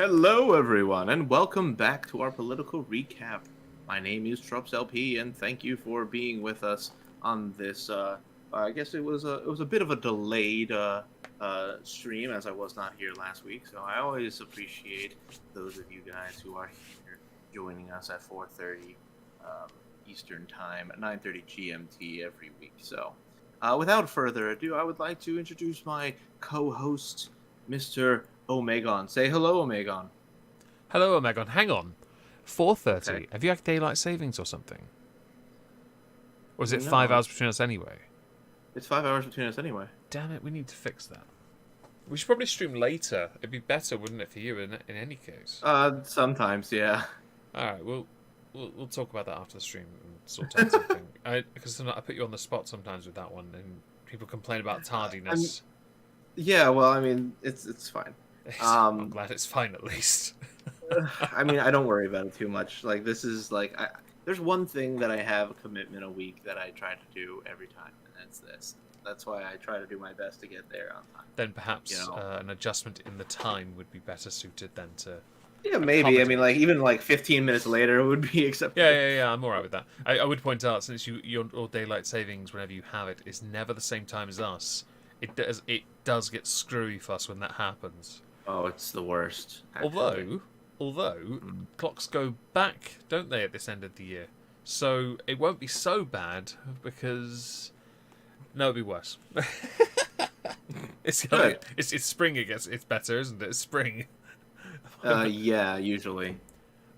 Hello, everyone, and welcome back to our political recap. My name is Trups LP, and thank you for being with us on this. I guess it was a bit of a delayed stream, as I was not here last week. So I always appreciate those of you guys who are here joining us at 4:30 Eastern Time, at 9:30 GMT every week. So, without further ado, I would like to introduce my co-host, Mr. Omegon. Say hello, Omegon. Hello, Omegon. Hang on. 4:30. Okay. Have you had daylight savings or something? Or is it No, 5 hours between us anyway? It's 5 hours between us anyway. Damn it, we need to fix that. We should probably stream later. It'd be better, wouldn't it, for you in any case? Sometimes, yeah. Alright, we'll talk about that after the stream and sort out something. Because I put you on the spot sometimes with that one, and people complain about tardiness. Yeah, well, I mean, it's fine. I'm glad it's fine at least. I mean, I don't worry about it too much. Like, this is like, there's one thing that I have a commitment a week that I try to do every time, and that's this. That's why I try to do my best to get there on time. Then perhaps an adjustment in the time would be better suited than to... Yeah, maybe. I mean, like, even like 15 minutes later would be acceptable. Yeah. I'm alright with that. I would point out, since your daylight savings, whenever you have it, is never the same time as us. It does get screwy for us when that happens. Oh, it's the worst. Actually. Although clocks go back, don't they, at this end of the year? So it won't be so bad because it'll be worse. It's spring. It's better, isn't it? It's spring. Yeah, usually.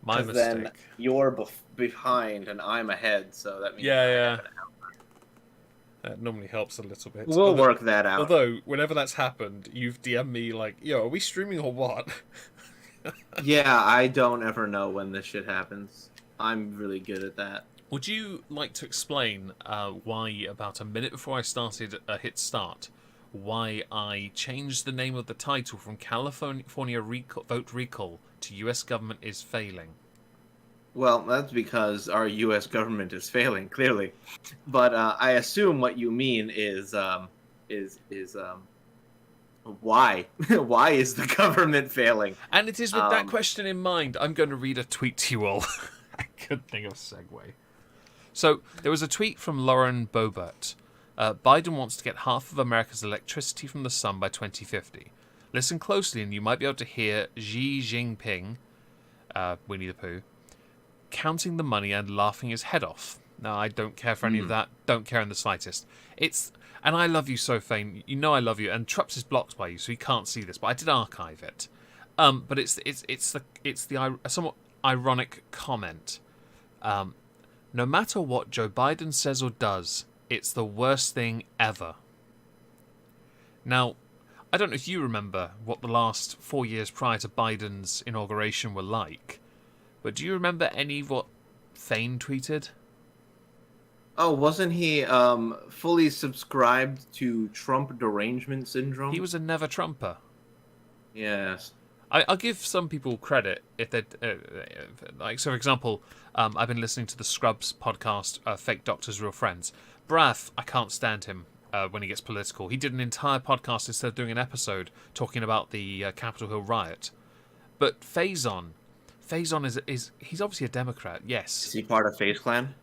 My mistake. Then you're behind and I'm ahead, so that means yeah. That normally helps a little bit. We'll work that out. Although, whenever that's happened, you've DM'd me like, yo, are we streaming or what? Yeah, I don't ever know when this shit happens. I'm really good at that. Would you like to explain why, about a minute before I started hit start, why I changed the name of the title from California Vote Recall to US Government is Failing? Well, that's because our U.S. government is failing, clearly. But I assume what you mean is why? Why is the government failing? And it is with that question in mind, I'm going to read a tweet to you all. I couldn't think of a segue. So, there was a tweet from Lauren Boebert. Biden wants to get half of America's electricity from the sun by 2050. Listen closely and you might be able to hear Xi Jinping, Winnie the Pooh, counting the money and laughing his head off. No, I don't care for any of that. Don't care in the slightest. And I love you so, Fane. You know I love you. And Trups is blocked by you, so he can't see this. But I did archive it. But it's the somewhat ironic comment. No matter what Joe Biden says or does, it's the worst thing ever. Now, I don't know if you remember what the last 4 years prior to Biden's inauguration were like. But do you remember any of what Fane tweeted? Oh, wasn't he fully subscribed to Trump derangement syndrome? He was a never Trumper. Yes. I'll give some people credit if they like. So, for example, I've been listening to the Scrubs podcast, "Fake Doctors, Real Friends." Braff, I can't stand him when he gets political. He did an entire podcast instead of doing an episode talking about the Capitol Hill riot. But Faison is he's obviously a Democrat. Yes. Is he part of FaZe Clan?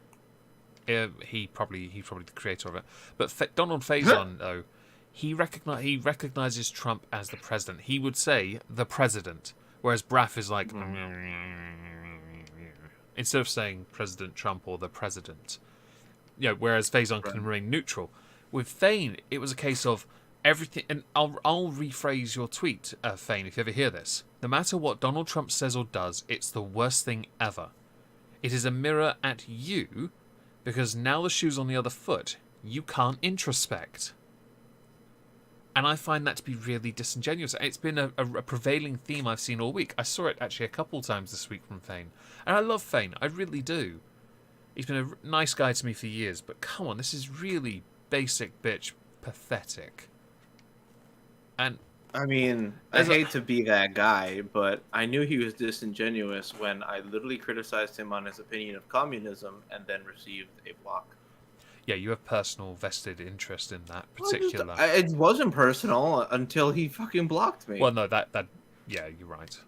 He's probably the creator of it. But Donald Faison, though, he recognizes Trump as the president. He would say the president, whereas Braff is like instead of saying President Trump or the president. Whereas Faison can remain neutral. With Fane, it was a case of everything, and I'll rephrase your tweet, Fane, if you ever hear this. No matter what Donald Trump says or does, it's the worst thing ever. It is a mirror at you, because now the shoe's on the other foot. You can't introspect. And I find that to be really disingenuous. It's been a prevailing theme I've seen all week. I saw it actually a couple times this week from Fane. And I love Fane, I really do. He's been a nice guy to me for years, but come on, this is really basic bitch pathetic. And I mean, I hate to be that guy, but I knew he was disingenuous when I literally criticized him on his opinion of communism and then received a block. Yeah, you have personal vested interest in that particular... It wasn't personal until he fucking blocked me. Well, no, that yeah, you're right.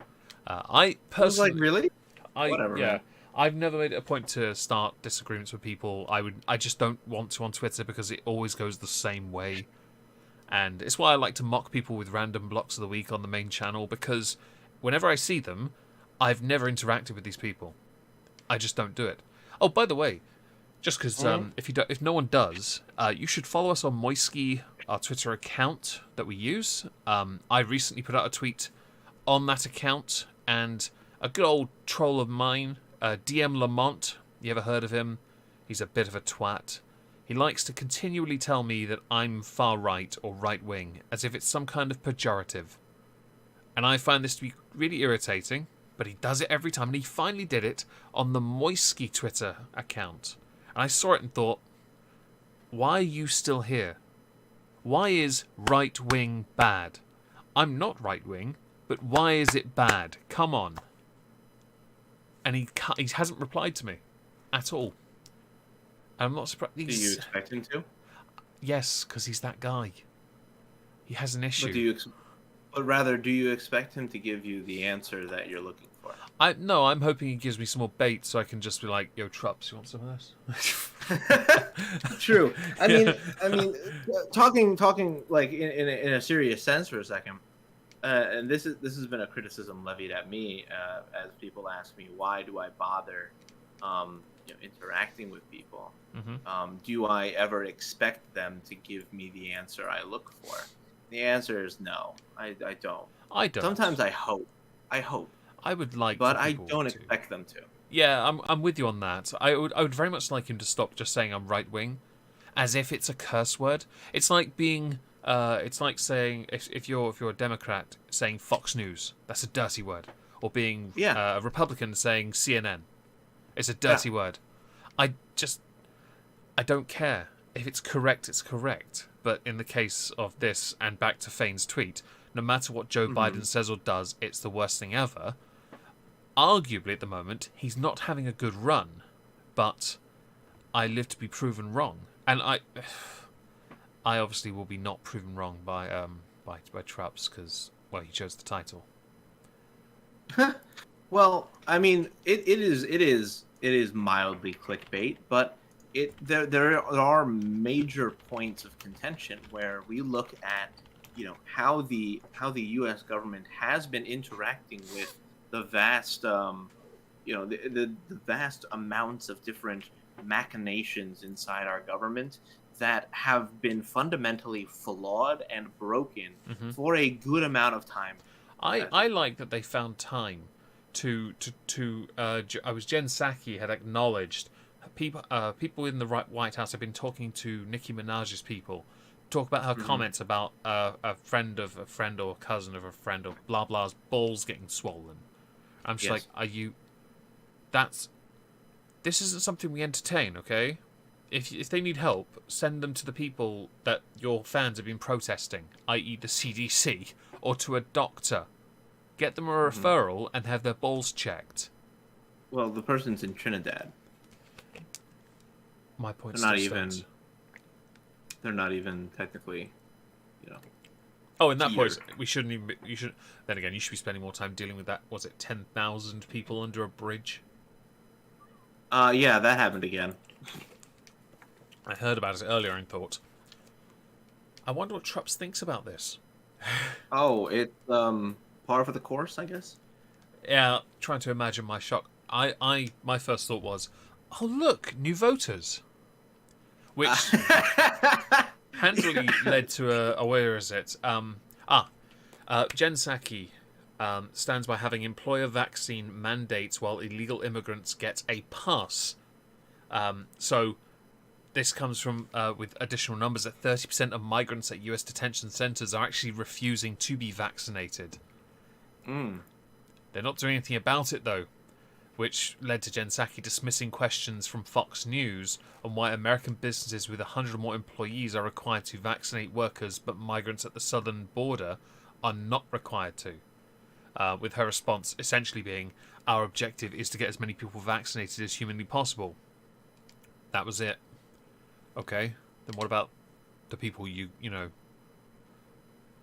I I was like, personally, really? Whatever, yeah, man. I've never made it a point to start disagreements with people. I just don't want to on Twitter because it always goes the same way, and it's why I like to mock people with random blocks of the week on the main channel because whenever I see them, I've never interacted with these people. I just don't do it. Oh, by the way, just because if no one does, you should follow us on Moisky, our Twitter account that we use. I recently put out a tweet on that account, and a good old troll of mine, DM Lamont, you ever heard of him? He's a bit of a twat. He likes to continually tell me that I'm far right or right wing, as if it's some kind of pejorative. And I find this to be really irritating, but he does it every time, and he finally did it on the Moisky Twitter account. And I saw it and thought, why are you still here? Why is right wing bad? I'm not right wing, but why is it bad? Come on. And he hasn't replied to me at all. And I'm not surprised. Do you expect him to? Yes, because he's that guy. He has an issue. But rather, do you expect him to give you the answer that you're looking for? No, I'm hoping he gives me some more bait so I can just be like, "Yo, Trups, you want some of this?" True. I mean, talking like in a serious sense for a second. And this has been a criticism levied at me as people ask me, why do I bother interacting with people? Mm-hmm. Do I ever expect them to give me the answer I look for? The answer is no. I don't. I don't. Sometimes I hope. I would like, but I don't expect them to. Yeah, I'm with you on that. I would very much like him to stop just saying I'm right wing, as if it's a curse word. It's like being. It's like saying if you're a Democrat saying Fox News, that's a dirty word, or being a Republican saying CNN, it's a dirty word. I don't care if it's correct. It's correct. But in the case of this, and back to Fane's tweet, no matter what Joe Biden says or does, it's the worst thing ever. Arguably, at the moment, he's not having a good run, but I live to be proven wrong, and I obviously will be not proven wrong by Trups because, well, he chose the title. Well, I mean, it is mildly clickbait, but there are major points of contention where we look at how the U.S. government has been interacting with the vast the vast amounts of different machinations inside our government that have been fundamentally flawed and broken for a good amount of time. I like that they found time to I was Jen Psaki had acknowledged people in the White House have been talking to Nicki Minaj's people, talk about her comments about a friend of a friend or a cousin of a friend or blah blah's balls getting swollen. I'm just like, are you? This isn't something we entertain, okay? If they need help, send them to the people that your fans have been protesting, i.e. the CDC, or to a doctor. Get them a referral and have their balls checked. Well, the person's in Trinidad. My point stands. They're not even technically, Oh, in that point, we shouldn't even. You should. Then again, you should be spending more time dealing with that. Was it 10,000 people under a bridge? Yeah, that happened again. I heard about it earlier and thought, I wonder what Trups thinks about this. Oh, it's par for the course, I guess. Yeah, trying to imagine my shock. My first thought was, oh look, new voters, which handily led to a where is it? Jen Psaki stands by having employer vaccine mandates while illegal immigrants get a pass. So this comes from with additional numbers that 30% of migrants at U.S. detention centres are actually refusing to be vaccinated. They're not doing anything about it, though, which led to Jen Psaki dismissing questions from Fox News on why American businesses with 100 or more employees are required to vaccinate workers, but migrants at the southern border are not required to. With her response essentially being, our objective is to get as many people vaccinated as humanly possible. That was it. Okay, then what about the people you know...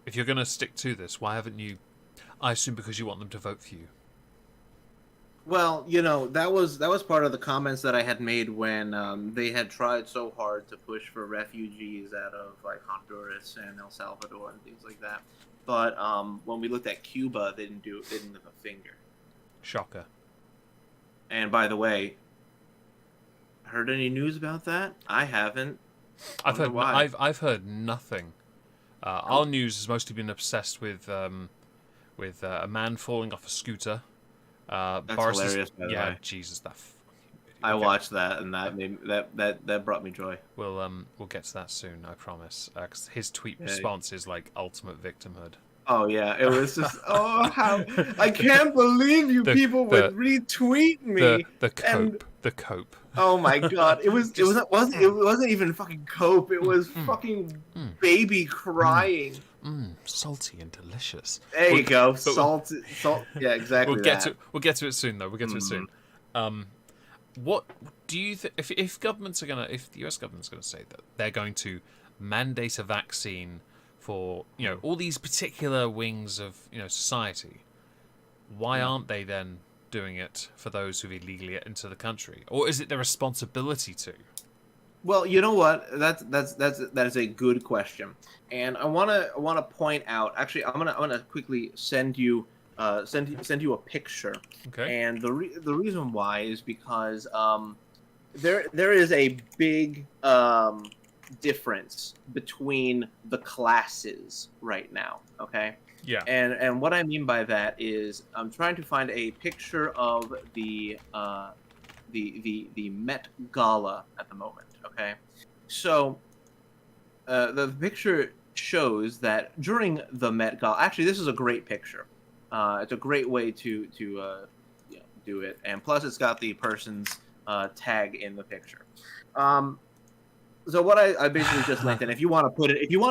If you're going to stick to this, why haven't you... I assume because you want them to vote for you. Well, that was part of the comments that I had made when they had tried so hard to push for refugees out of like Honduras and El Salvador and things like that. But when we looked at Cuba, they didn't lift a finger. Shocker. And by the way, heard any news about that? I haven't. I've Wonder heard. why. I've heard nothing. Our news has mostly been obsessed with a man falling off a scooter. That's Boris's, hilarious. By the yeah, way, Jesus, that. I Okay. watched that, and that brought me joy. We'll get to that soon, I promise. 'Cause his tweet Yeah. response is like ultimate victimhood. Oh yeah, it was just how I can't believe you The- people the- would retweet me. The and cope. oh my god, it wasn't even fucking cope. It was fucking baby crying. Salty and delicious. There you We'll- go, but salt. Yeah, exactly. We'll get to it soon, though. We'll get to it soon. Mm-hmm. What do you think? If the US government's gonna say that they're going to mandate a vaccine for all these particular wings of society, why aren't they then doing it for those who illegally get into the country, or is it their responsibility to? Well, you know what? That is a good question, and I wanna point out. Actually, I'm gonna quickly send you a picture. Okay. And the reason why is because there is a big difference between the classes right now. Okay. Yeah. And what I mean by that is I'm trying to find a picture of the Met Gala at the moment. Okay, so the picture shows that during the Met Gala, actually this is a great picture. It's a great way to do it, and plus it's got the person's tag in the picture. So what I basically just linked in. If you want to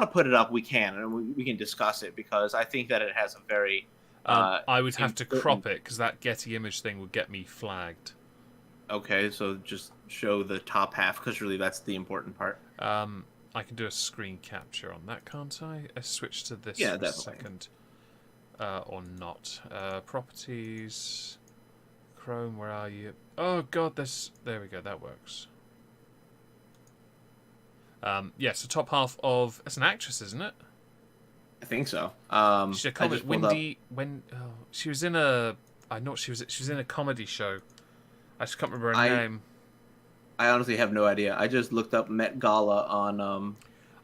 put it up, we can, and we can discuss it because I think that it has a very. I would have to crop it because that Getty image thing would get me flagged. Okay, so just show the top half because really that's the important part. I can do a screen capture on that, can't I? I switch to this Yeah, for a definitely. second. Or not. Properties. Chrome, where are you? Oh god, there we go, that works. So top half of... It's an actress, isn't it? I think so. She's a I just pulled she was in a... I know she was in a comedy show. I just can't remember her name. I honestly have no idea. I just looked up Met Gala on. I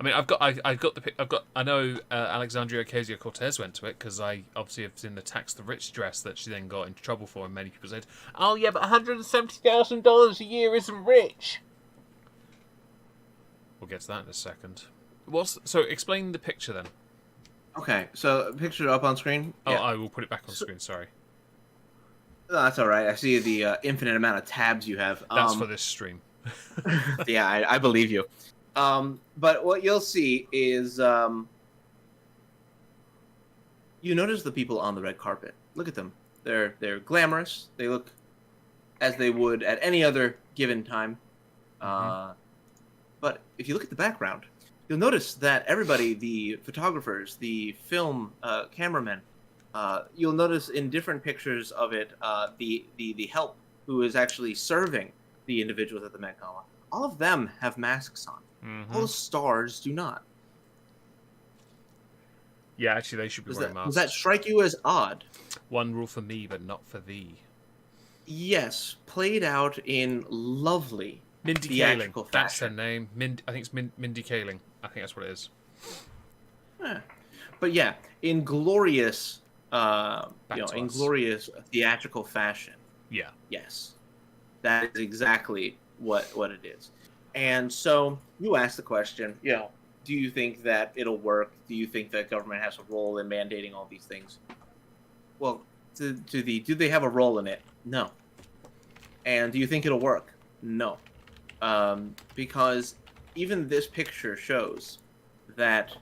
mean, I know Alexandria Ocasio-Cortez went to it because I obviously have seen the tax the rich dress that she then got into trouble for, and many people said, "Oh yeah, but $170,000 a year isn't rich." We'll get to that in a second. So explain the picture then. Okay, so picture up on screen. Oh, Yeah. I will put it back on screen. Sorry, No, that's all right. I see the infinite amount of tabs you have. that's for this stream. Yeah, I believe you. But what you'll see is you notice the people on the red carpet. Look at them. They're glamorous. They look as they would at any other given time. But if you look at the background, you'll notice that everybody, the photographers, the film cameramen, you'll notice in different pictures of it, the help who is actually serving the individuals at the Met Gala. All of them have masks on. All the stars do not. Yeah, actually, they should be wearing masks. Does that strike you as odd? One rule for me, but not for thee. Yes, played out in lovely Mindy theatrical Kaling. That's her fashion. name. I think it's Mindy Kaling. I think that's what it is. But yeah, in glorious, to in us. glorious theatrical fashion. Yeah. Yes, that is exactly what it is. And so you ask the question, do you think that it'll work? Do you think that government has a role in mandating all these things? Well, do they have a role in it? No. And do you think it'll work? No. Because even this picture shows that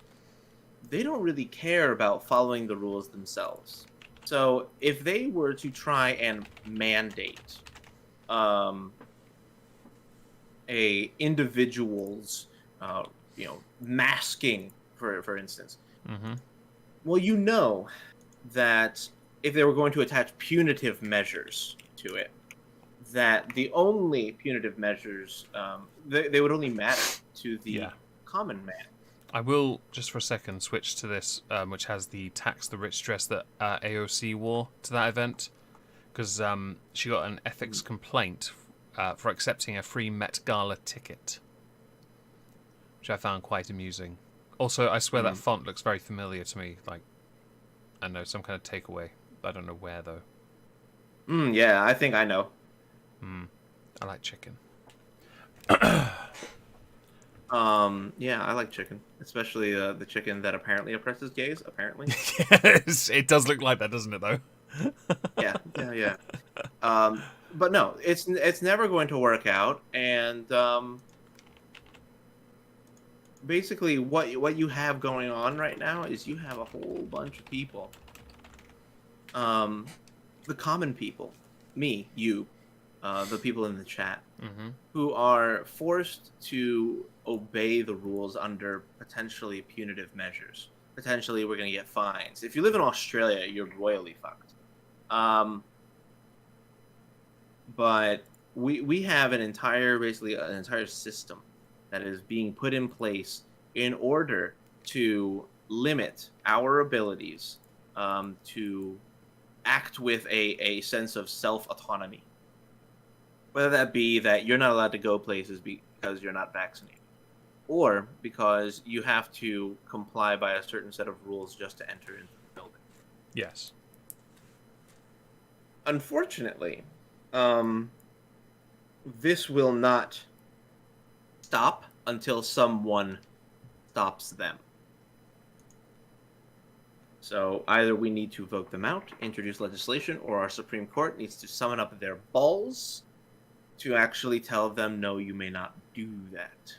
they don't really care about following the rules themselves. So if they were to try and mandate a individual's masking, for instance, well, that if they were going to attach punitive measures to it that the only punitive measures they would only matter to the common man. I will, just for a second, switch to this, which has the tax the rich dress that AOC wore to that event, because she got an ethics complaint for accepting a free Met Gala ticket, which I found quite amusing. Also, I swear that font looks very familiar to me, like, I don't know, some kind of takeaway. I don't know where, though. Yeah, I think I know. I like chicken. Yeah, I like chicken, especially the chicken that apparently oppresses gays. Apparently, Yes, it does look like that, doesn't it? Though. yeah. But no, it's never going to work out. And basically, what you have going on right now is you have a whole bunch of people, the common people, me, you, the people in the chat, who are forced to obey the rules under potentially punitive measures. Potentially, we're going to get fines. If you live in Australia, you're royally fucked. But we have basically an entire system that is being put in place in order to limit our abilities to act with a sense of self-autonomy. Whether that be that you're not allowed to go places because you're not vaccinated, or because you have to comply by a certain set of rules just to enter into the building. Yes. Unfortunately, this will not stop until someone stops them. So either we need to vote them out, introduce legislation, or our Supreme Court needs to summon up their balls to actually tell them, no, you may not do that.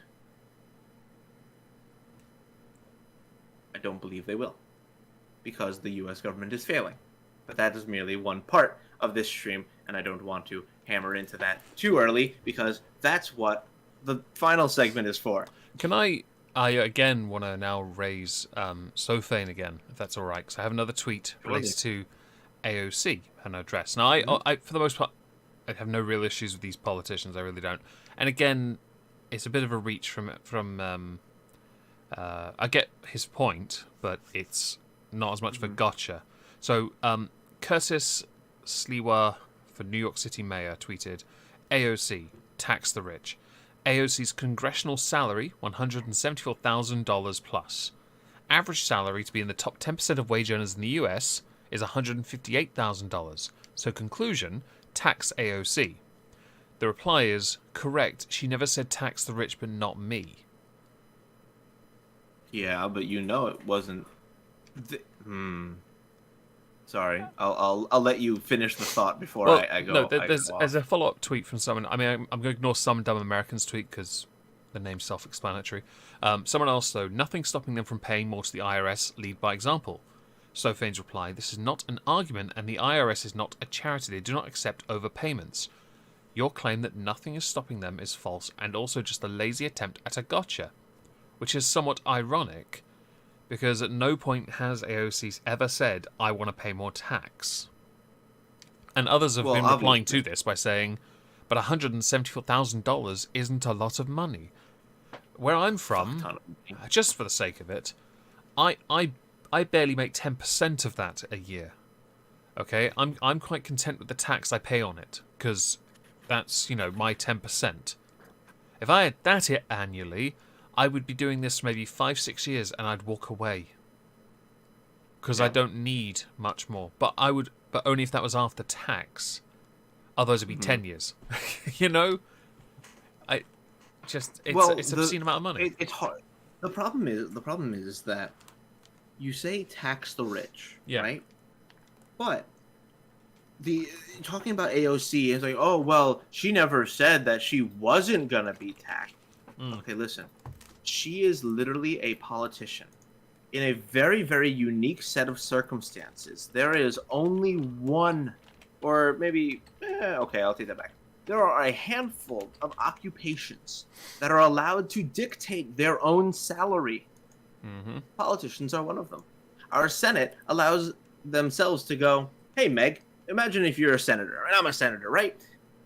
I don't believe they will, because the US government is failing. But that is merely one part of this stream, and I don't want to hammer into that too early, because that's what the final segment is for. Can I again want to now raise Sophane again, if that's all right, because I have another tweet related to AOC and her address. Now, I for the most part, I have no real issues with these politicians. I really don't. And again, it's a bit of a reach from I get his point, but it's not as much of a gotcha. So, Curtis Sliwa for New York City mayor tweeted, AOC, tax the rich. AOC's congressional salary, $174,000 plus. Average salary to be in the top 10% of wage earners in the US is $158,000. So conclusion, tax AOC. The reply is, correct, she never said tax the rich, but not me. Yeah, but you know it wasn't... Sorry, I'll let you finish the thought before I go. No, there's a follow-up tweet from someone. I mean, I'm going to ignore some dumb Americans tweet because the name's self-explanatory. Someone else, though, nothing stopping them from paying more to the IRS, lead by example. Sophane's reply, this is not an argument and the IRS is not a charity. They do not accept overpayments. Your claim that nothing is stopping them is false and also just a lazy attempt at a gotcha, which is somewhat ironic. Because at no point has AOC ever said, I want to pay more tax. And others have been replying to this by saying, but $174,000 isn't a lot of money. Where I'm from, just for the sake of it, I barely make 10% of that a year. Okay? I'm quite content with the tax I pay on it, because that's, my 10%. If I had that annually, I would be doing this for maybe 5-6 years and I'd walk away. Because I don't need much more. But only if that was after tax. Otherwise it'd be 10 years. It's an obscene amount of money. It's hard. The problem is that you say tax the rich, right? But talking about AOC is like, oh well, she never said that she wasn't gonna be taxed. Okay, listen. She is literally a politician. In a very, very unique set of circumstances, there is only one, or maybe, okay, I'll take that back. There are a handful of occupations that are allowed to dictate their own salary. Politicians are one of them. Our Senate allows themselves to go, hey, Meg, imagine if you're a senator, and I'm a senator, right?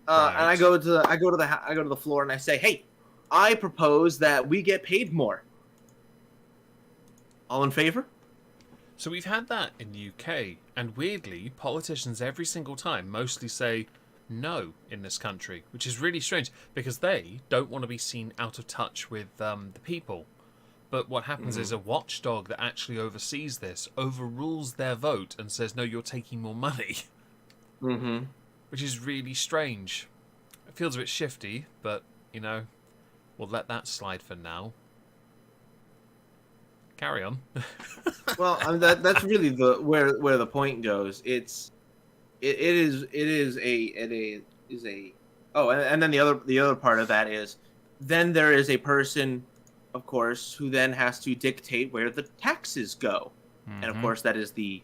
Right. And I go to the floor and I say, hey, I propose that we get paid more. All in favor? So we've had that in the UK, and weirdly, politicians every single time mostly say no in this country, which is really strange because they don't want to be seen out of touch with the people. But what happens is a watchdog that actually oversees this overrules their vote and says, no, you're taking more money. Mm-hmm. Which is really strange. It feels a bit shifty, but, we'll let that slide for now. Carry on. Well, I mean, that's really where the point goes. It is a oh, and then the other part of that is then there is a person, of course, who then has to dictate where the taxes go, and of course that is the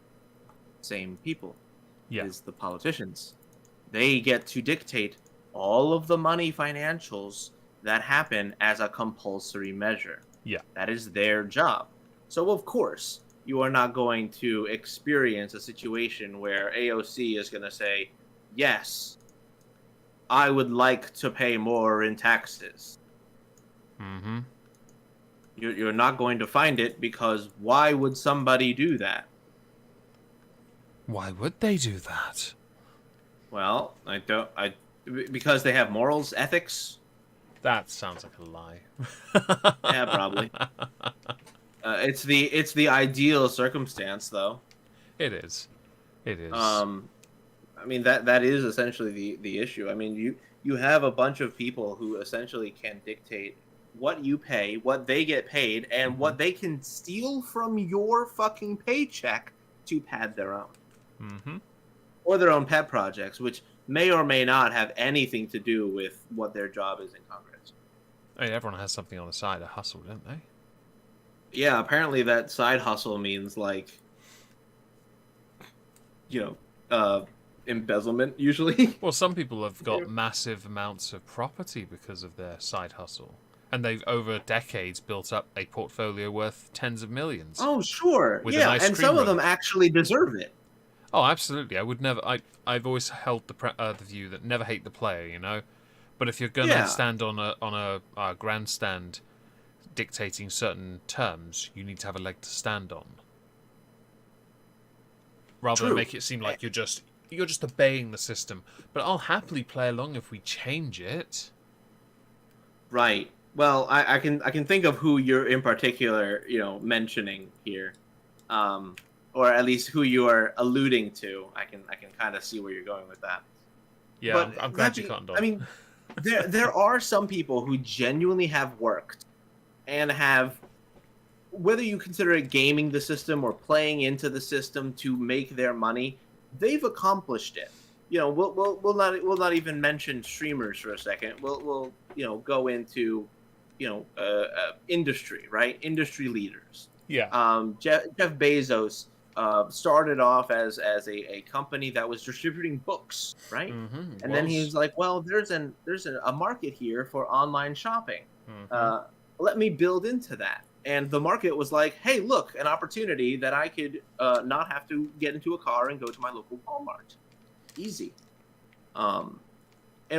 same people. Yeah. Is the politicians. They get to dictate all of the money financials that happen as a compulsory measure. Yeah. That is their job. So, of course, you are not going to experience a situation where AOC is going to say, yes, I would like to pay more in taxes. Mm-hmm. You're not going to find it because why would somebody do that? Why would they do that? Well, because they have morals, ethics. That sounds like a lie. Yeah, probably. It's the ideal circumstance, though. It is. It is. I mean that is essentially the issue. I mean you have a bunch of people who essentially can dictate what you pay, what they get paid, and what they can steal from your fucking paycheck to pad their own. Mm-hmm. Or their own pet projects, which may or may not have anything to do with what their job is in Congress. I mean, everyone has something on the side, a hustle, don't they? Yeah, apparently that side hustle means embezzlement usually. Well, some people have got massive amounts of property because of their side hustle. And they've, over decades, built up a portfolio worth tens of millions. Oh, sure. With an yeah, ice and cream some of run. them actually deserve it. Oh, absolutely. I would never. I've always held the view that never hate the player, But if you're gonna stand on a grandstand, dictating certain terms, you need to have a leg to stand on. Rather than make it seem like you're just obeying the system. But I'll happily play along if we change it. Right. Well, I can think of who you're in particular, mentioning here. Or at least who you are alluding to. I can kind of see where you're going with that. Yeah, but I'm glad you cottoned on. I mean, there are some people who genuinely have worked and have, whether you consider it gaming the system or playing into the system to make their money, they've accomplished it. We'll not even mention streamers for a second. We'll go into industry, right? Industry leaders. Yeah. Jeff Bezos started off as a company that was distributing books, right? And then he's like, well, there's a market here for online shopping. Let me build into that. And the market was like, hey, look, an opportunity that I could not have to get into a car and go to my local Walmart. Easy. And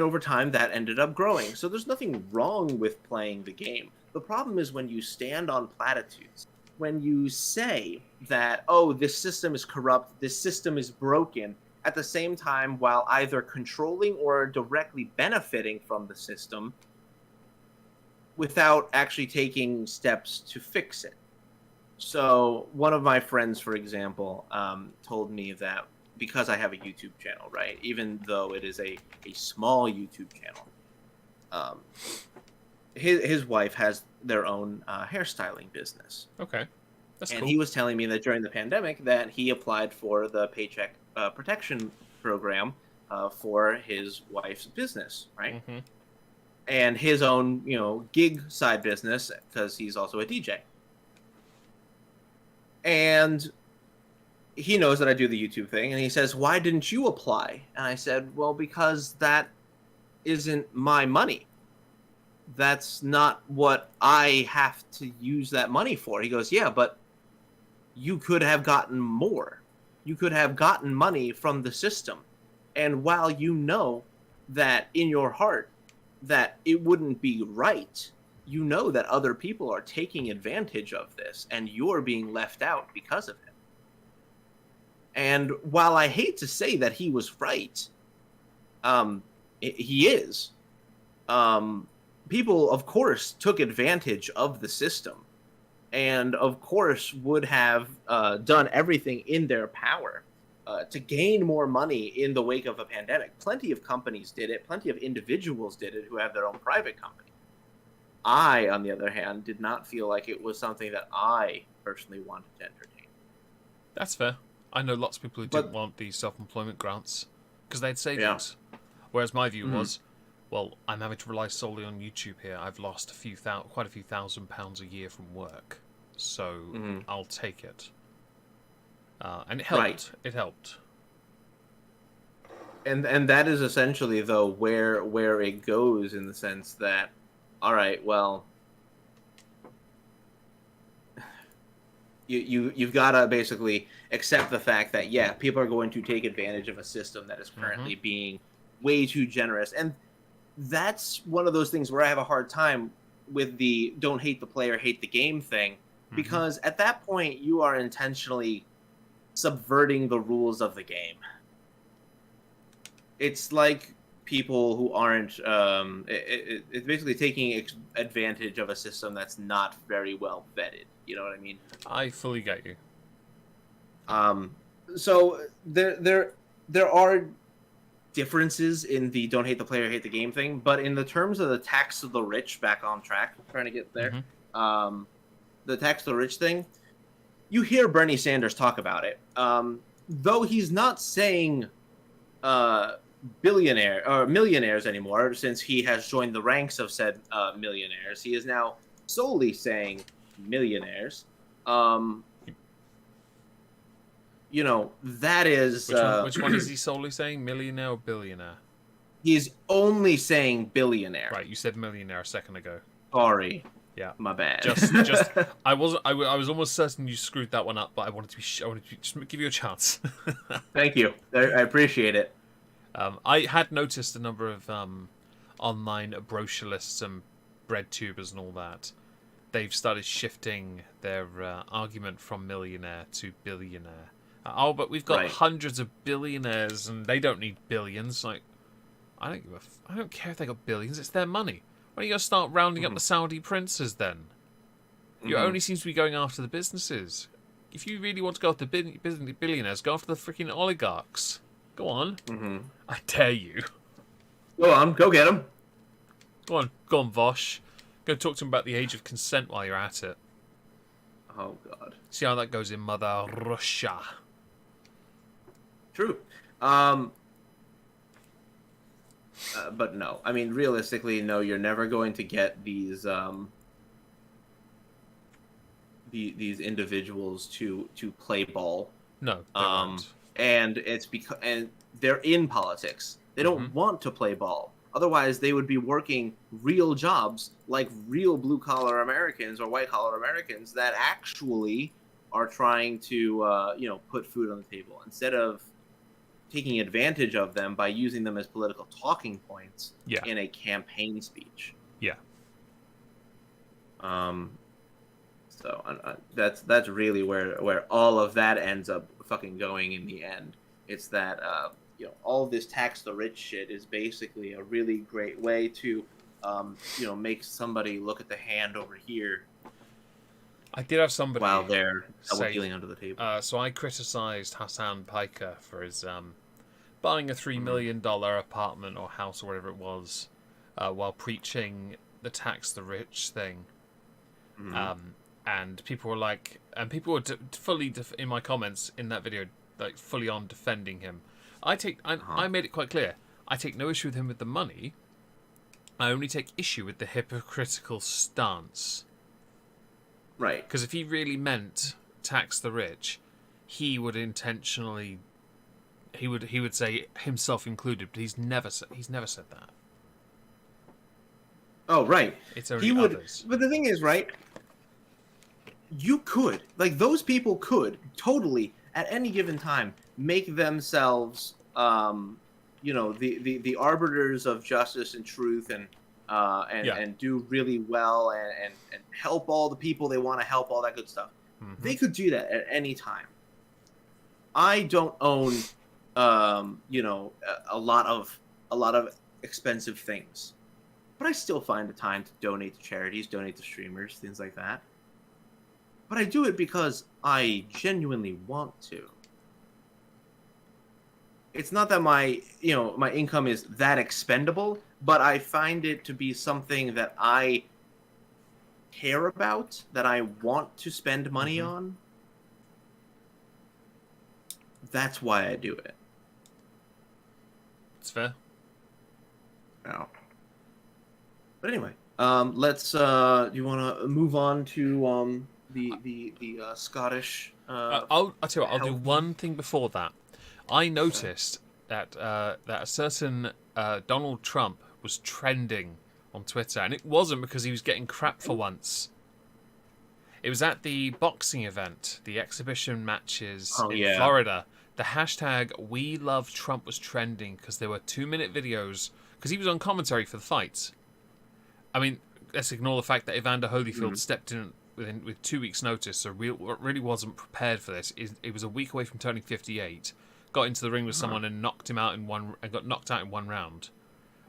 over time, that ended up growing. So there's nothing wrong with playing the game. The problem is when you stand on platitudes. When you say that, oh, this system is corrupt, this system is broken, at the same time while either controlling or directly benefiting from the system without actually taking steps to fix it. So one of my friends, for example, told me that because I have a YouTube channel, right, even though it is a small YouTube channel, his wife has their own hairstyling business. Okay. That's and cool. He was telling me that during the pandemic that he applied for the Paycheck Protection Program for his wife's business, right? And his own, gig side business because he's also a DJ. And he knows that I do the YouTube thing, and he says, "Why didn't you apply?" And I said, "Well, because that isn't my money. That's not what I have to use that money for." He goes, "Yeah, but you could have gotten more." you could have gotten money from the system. And while you know that in your heart that it wouldn't be right, you know that other people are taking advantage of this and you're being left out because of it. And while I hate to say that he was right, he is. People, of course, took advantage of the system and, of course, would have done everything in their power to gain more money in the wake of a pandemic. Plenty of companies did it. Plenty of individuals did it who have their own private company. I, on the other hand, did not feel like it was something that I personally wanted to entertain. That's fair. I know lots of people who didn't want these self-employment grants because they'd savings. Yeah. Whereas my view was, well, I'm having to rely solely on YouTube here. I've lost quite a few £1,000s a year from work, so I'll take it. And it helped. Right. It helped. And that is essentially, though, where it goes, in the sense that, all right, well, you've got to basically accept the fact that, yeah, people are going to take advantage of a system that is currently being way too generous. And that's one of those things where I have a hard time with the don't hate the player, hate the game thing, because at that point you are intentionally subverting the rules of the game. It's like people who aren't it's basically taking advantage of a system that's not very well vetted. You know what I mean? I fully get you. So there are differences in the don't hate the player, hate the game thing, but in the terms of the tax of the rich, back on track, trying to get there, the tax of the rich thing, you hear Bernie Sanders talk about it. Though he's not saying billionaire or millionaires anymore, since he has joined the ranks of said millionaires, he is now solely saying millionaires. You know, that is... Which one is he solely saying? Millionaire or billionaire? He's only saying billionaire. Right, you said millionaire a second ago. Sorry. Yeah. My bad. Just I was almost certain you screwed that one up, but I wanted to just give you a chance. Thank you. I appreciate it. I had noticed a number of online brochure lists and bread tubers and all that. They've started shifting their argument from millionaire to billionaire. Oh, but we've got hundreds of billionaires, and they don't need billions. Like, I don't care if they got billions. It's their money. Why don't you guys start rounding up the Saudi princes then? You only seem to be going after the businesses. If you really want to go after the billionaires, go after the freaking oligarchs. Go on. I dare you. Go on, go get them. Go on, Vosh. Go talk to him about the age of consent while you're at it. Oh, God. See how that goes in Mother Russia. True. But no. I mean, realistically, no, you're never going to get these individuals to play ball. No, they won't. And it's and they're in politics. They don't want to play ball. Otherwise, they would be working real jobs like real blue-collar Americans or white-collar Americans that actually are trying to, put food on the table, instead of taking advantage of them by using them as political talking points in a campaign speech. Yeah. So that's really where all of that ends up fucking going in the end. It's that all this tax the rich shit is basically a really great way to make somebody look at the hand over here. I did have somebody while they're double-dealing under the table. So I criticized Hassan Piker for his buying a $3 million apartment or house or whatever it was while preaching the tax the rich thing. And people were like, people were fully in my comments in that video, like fully on defending him. I made it quite clear. I take no issue with him with the money. I only take issue with the hypocritical stance. Right. Because if he really meant tax the rich, he would intentionally, he would say himself included, but he's never said that. Oh, right. It's only others. But the thing is, right, you could, like, those people could totally at any given time make themselves, the arbiters of justice and truth, and do really well, and help all the people they want to help, all that good stuff. Mm-hmm. They could do that at any time. I don't own, a lot of expensive things, but I still find the time to donate to charities, donate to streamers, things like that. But I do it because I genuinely want to. It's not that my income is that expendable, but I find it to be something that I care about, that I want to spend money on. That's why I do it. It's fair. No. But anyway, let's. Do you want to move on to the Scottish? I'll tell you what. I'll do one thing before that. I noticed that a certain Donald Trump was trending on Twitter, and it wasn't because he was getting crap for once. It was at the boxing event, the exhibition matches in Florida. The hashtag #WeLoveTrump was trending because there were 2-minute videos, because he was on commentary for the fights. I mean, let's ignore the fact that Evander Holyfield stepped in with 2 weeks' notice, so really wasn't prepared for this. It was a week away from turning 58. Got into the ring with someone and knocked him out and got knocked out in 1 round.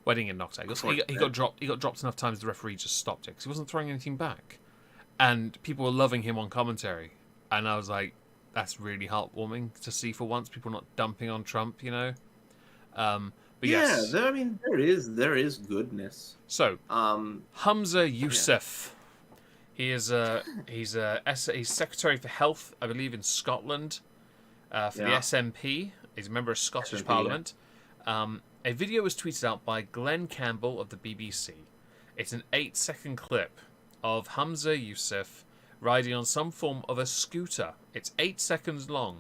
Well, he didn't get knocked out. He got dropped. He got dropped enough times the referee just stopped it because he wasn't throwing anything back, and people were loving him on commentary. And I was like, that's really heartwarming to see for once. People not dumping on Trump, But yes. I mean, there is goodness. So, Humza Yousaf, he's Secretary for Health, I believe, in Scotland, for the SNP. He's a member of Scottish Parliament. A video was tweeted out by Glenn Campbell of the BBC. It's an 8-second clip of Humza Yousaf riding on some form of a scooter. It's 8 seconds long.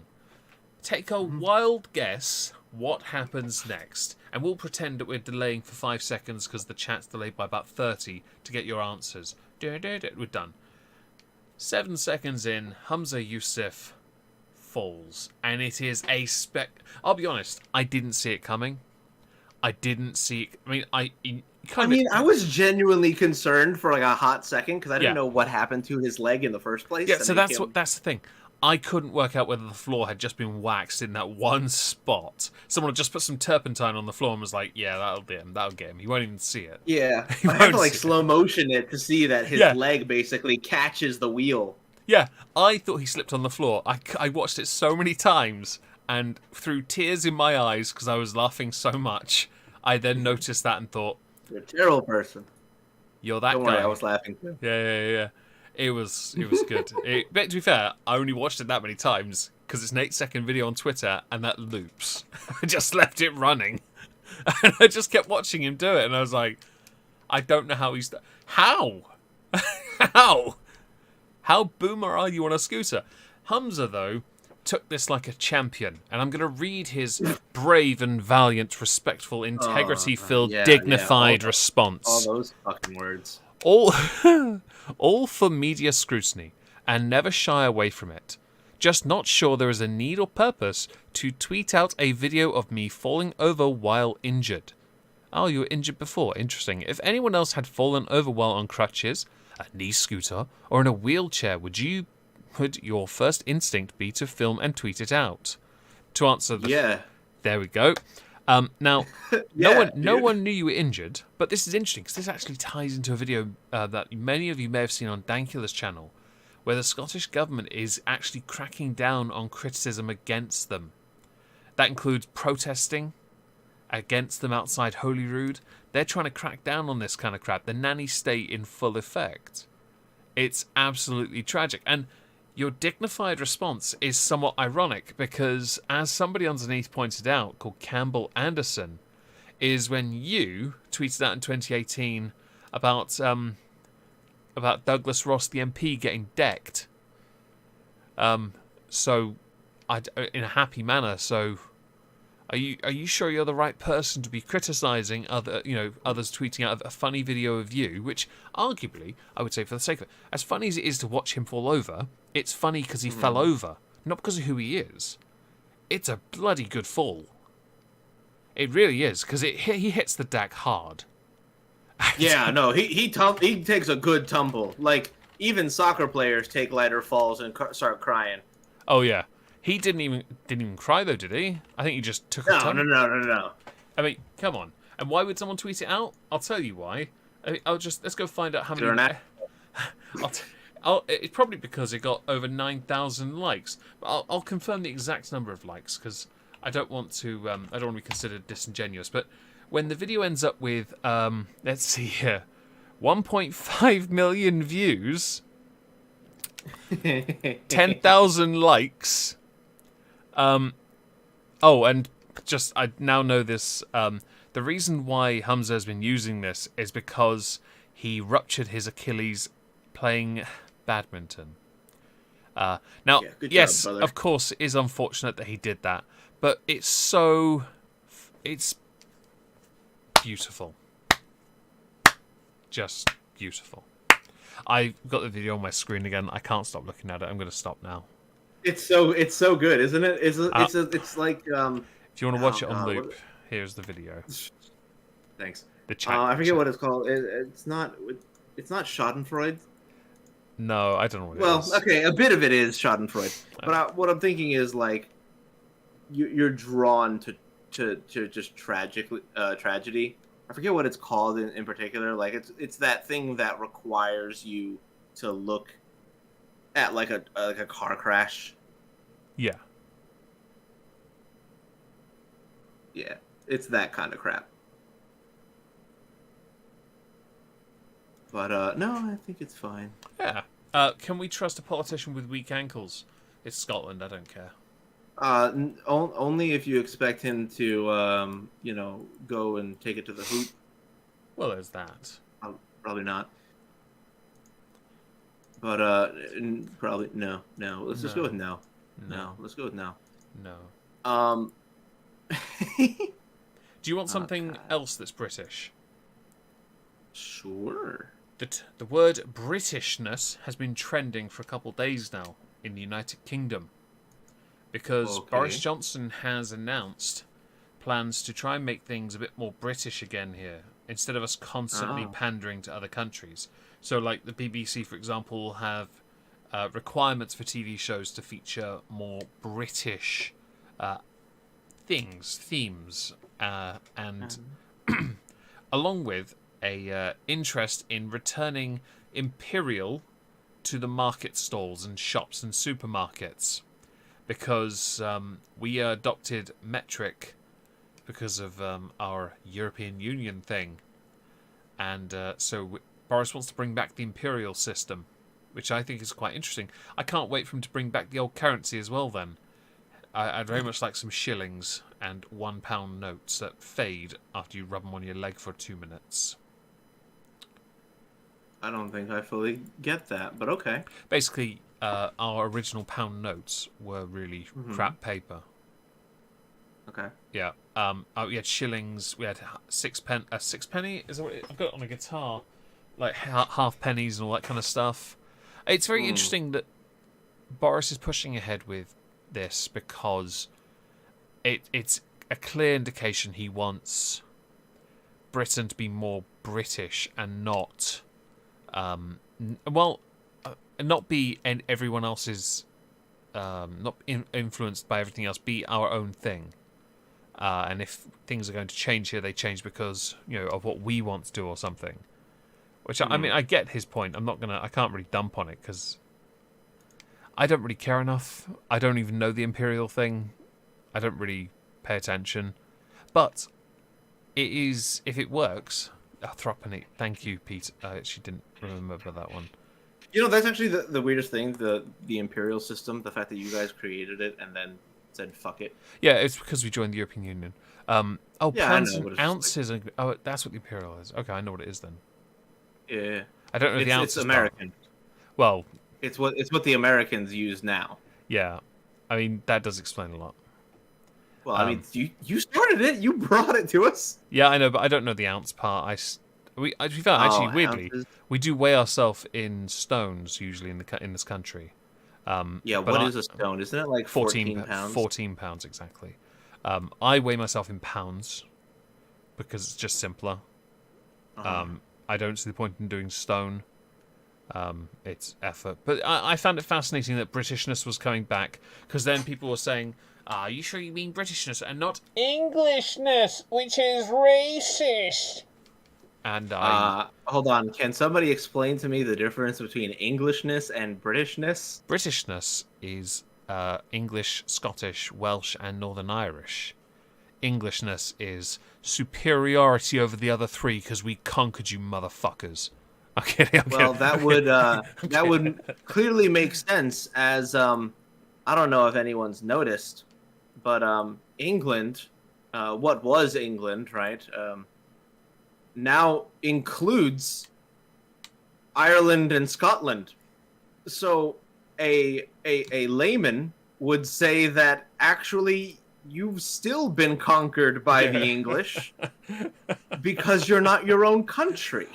Take a wild guess what happens next, and we'll pretend that we're delaying for 5 seconds because the chat's delayed by about 30 to get your answers. We're done. 7 seconds in, Humza Yousaf falls, and it is a I'll be honest, I didn't see it coming. I didn't see it. I mean, I was genuinely concerned for like a hot second because I didn't know what happened to his leg in the first place. Yeah, so that's the thing. I couldn't work out whether the floor had just been waxed in that one spot. Someone had just put some turpentine on the floor and was like, "Yeah, that'll get him. That'll get him. He won't even see it." Yeah, I have to slow motion it to see that his leg basically catches the wheel. Yeah, I thought he slipped on the floor. I watched it so many times, and through tears in my eyes because I was laughing so much, I then noticed that and thought, "You're a terrible person. You're that guy." Don't worry, I was laughing too. Yeah. It was good. But to be fair, I only watched it that many times because it's an 8-second video on Twitter and that loops. I just left it running, and I just kept watching him do it. And I was like, I don't know how he's how boomer are you on a scooter? Humza though took this like a champion, and I'm going to read his brave and valiant, respectful, integrity-filled, dignified response. All those fucking words. All for media scrutiny, and never shy away from it. Just not sure there is a need or purpose to tweet out a video of me falling over while injured. Oh, you were injured before. Interesting. If anyone else had fallen over while on crutches, a knee scooter, or in a wheelchair, would your first instinct be to film and tweet it out? To answer the... There we go. Now, no one knew you were injured, but this is interesting because this actually ties into a video that many of you may have seen on Dankula's channel, where the Scottish government is actually cracking down on criticism against them. That includes protesting against them outside Holyrood. They're trying to crack down on this kind of crap. The nanny state in full effect. It's absolutely tragic. And your dignified response is somewhat ironic because, as somebody underneath pointed out, called Campbell Anderson, is when you tweeted out in 2018 about Douglas Ross, the MP, getting decked. So, in a happy manner. So, are you sure you're the right person to be criticising others tweeting out a funny video of you, which arguably, I would say, for the sake of it, as funny as it is to watch him fall over, it's funny because he fell over, not because of who he is. it's a bloody good fall. It really is, because he hits the deck hard. Yeah, no, he takes a good tumble. Like, even soccer players take lighter falls and start crying. Oh yeah, he didn't even cry though, did he? I think he just took a tumble. No. I mean, come on. And why would someone tweet it out? I'll tell you why. Let's go find out how many. It's probably because it got over 9,000 likes. But I'll confirm the exact number of likes because I don't want to be considered disingenuous. But when the video ends up with let's see here, 1.5 million views, 10,000 likes. And just I now know this. The reason why Hamza has been using this is because he ruptured his Achilles playing badminton. Yes, job, of course, it is unfortunate that he did that, but it's beautiful. Just beautiful. I've got the video on my screen again. I can't stop looking at it. I'm going to stop now. It's so good, isn't it? It's like if you want to watch it on loop, here's the video. Thanks. The chat. I forget what it's called. It's not Schadenfreude. No, I don't know what it is. Well, okay, a bit of it is Schadenfreude, but what I'm thinking is like you're drawn to just tragedy. I forget what it's called in particular. Like it's that thing that requires you to look at like a car crash. Yeah. Yeah, it's that kind of crap. But no, I think it's fine. Yeah. Can we trust a politician with weak ankles? It's Scotland. I don't care. Only if you expect him to, go and take it to the hoop. Well, there's that. Probably not. But probably no. Let's just go with no. No, let's go with no. No. Do you want something else that's British? Sure. The word Britishness has been trending for a couple of days now in the United Kingdom. Because Boris Johnson has announced plans to try and make things a bit more British again here, instead of us constantly pandering to other countries. So, like the BBC, for example, will have requirements for TV shows to feature more British themes, and along with a interest in returning Imperial to the market stalls and shops and supermarkets. Because we adopted metric because of our European Union thing. And so Boris wants to bring back the imperial system, which I think is quite interesting. I can't wait for him to bring back the old currency as well then. I'd very much like some shillings and £1 notes that fade after you rub them on your leg for 2 minutes. I don't think I fully get that, but okay. Basically, our original pound notes were really crap paper. Okay. Yeah. We had shillings. We had a sixpenny. Is that what I've got it on a guitar? Like half pennies and all that kind of stuff. It's very interesting that Boris is pushing ahead with this because it's a clear indication he wants Britain to be more British and not, not be everyone else's, not influenced by everything else. Be our own thing. And if things are going to change here, they change because of what we want to do or something. Which I mean, I get his point. I can't really dump on it because I don't really care enough. I don't even know the imperial thing. I don't really pay attention. But it is, if it works, Thropony. Thank you, Pete. I actually didn't remember that one. That's actually the weirdest thing. The imperial system. The fact that you guys created it and then said fuck it. Yeah, it's because we joined the European Union. Pounds and ounces. Like... that's what the imperial is. Okay, I know what it is then. Yeah. I don't know the ounces. It's American. Well, it's what the Americans use now. Yeah, I mean that does explain a lot. Well, I mean, you started it. You brought it to us. Yeah, I know, but I don't know the ounce part. Weirdly, ounces. we do weigh ourselves in stones usually in this country. Yeah, but what is a stone? Isn't it like 14 pounds? 14 pounds exactly. I weigh myself in pounds because it's just simpler. I don't see the point in doing stone. It's effort. But I found it fascinating that Britishness was coming back, because then people were saying, are you sure you mean Britishness and not Englishness, which is racist? And hold on. Can somebody explain to me the difference between Englishness and Britishness? Britishness is English, Scottish, Welsh, and Northern Irish. Englishness is superiority over the other three because we conquered you, motherfuckers. I'm kidding. Well, that would clearly make sense, as I don't know if anyone's noticed, but England, what was England, right? Now includes Ireland and Scotland. So a layman would say that actually you've still been conquered by the English because you're not your own country.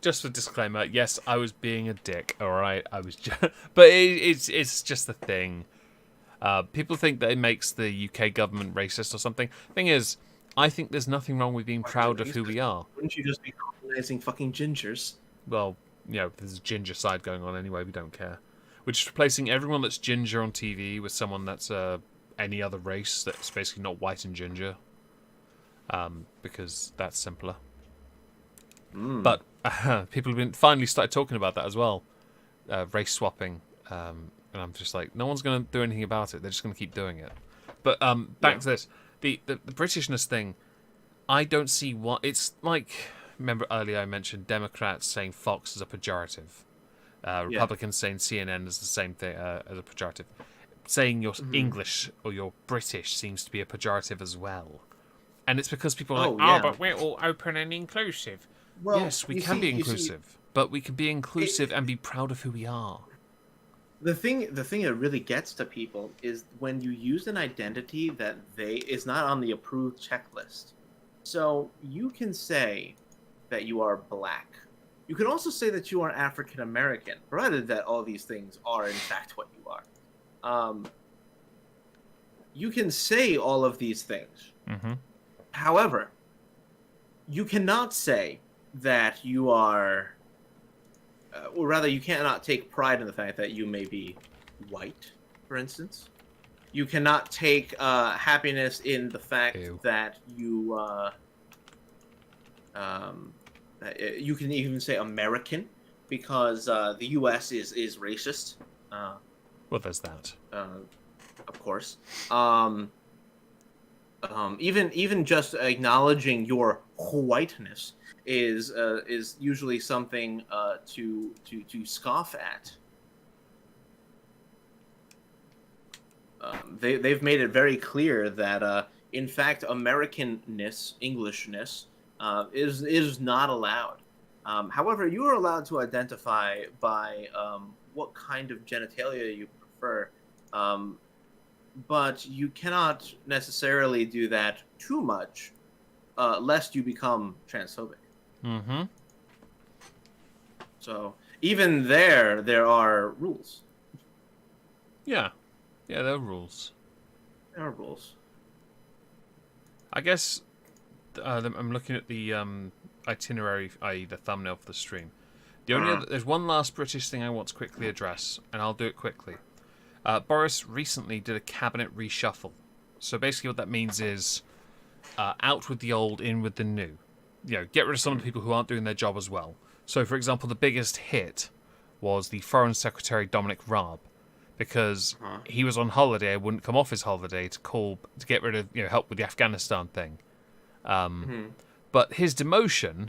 Just a disclaimer, yes, I was being a dick, alright? I was just, but it's just the thing. People think that it makes the UK government racist or something. Thing is, I think there's nothing wrong with being proud of who we are. Wouldn't you just be colonizing fucking gingers? Well, there's a ginger side going on anyway, we don't care. We're just replacing everyone that's ginger on TV with someone that's any other race that's basically not white and ginger. Because that's simpler. But people have been finally started talking about that as well. Race swapping. And I'm just like, no one's going to do anything about it. They're just going to keep doing it. But back to this. The Britishness thing, I don't see what... It's like... Remember earlier I mentioned Democrats saying Fox is a pejorative. Republicans saying CNN is the same thing as a pejorative. Saying you're English or you're British seems to be a pejorative as well. And it's because people are but we're all open and inclusive. Well, yes, we can be inclusive. But we can be inclusive and be proud of who we are. The thing that really gets to people is when you use an identity that is not on the approved checklist. So you can say that you are black. You can also say that you are African American, provided that all these things are in fact what you are. You can say all of these things. Mm-hmm. However, you cannot say that you are... or rather, you cannot take pride in the fact that you may be white, for instance. You cannot take happiness in the fact that you... you can even say American, because the U.S. is racist. Well, there's that. Of course. Even just acknowledging your whiteness is usually something to scoff at. They've made it very clear that in fact Americanness, Englishness, is not allowed. However, you are allowed to identify by what kind of genitalia you prefer, but you cannot necessarily do that too much, lest you become transphobic. Mm-hmm. So even there are rules. Yeah, there are rules. There are rules. I guess I'm looking at the itinerary, i.e. the thumbnail for the stream. There's one last British thing I want to quickly address, and I'll do it quickly. Boris recently did a cabinet reshuffle. So basically what that means is out with the old, in with the new. Get rid of some of the people who aren't doing their job as well. So, for example, the biggest hit was the Foreign Secretary Dominic Raab, because he was on holiday, wouldn't come off his holiday to get rid of, help with the Afghanistan thing. But his demotion,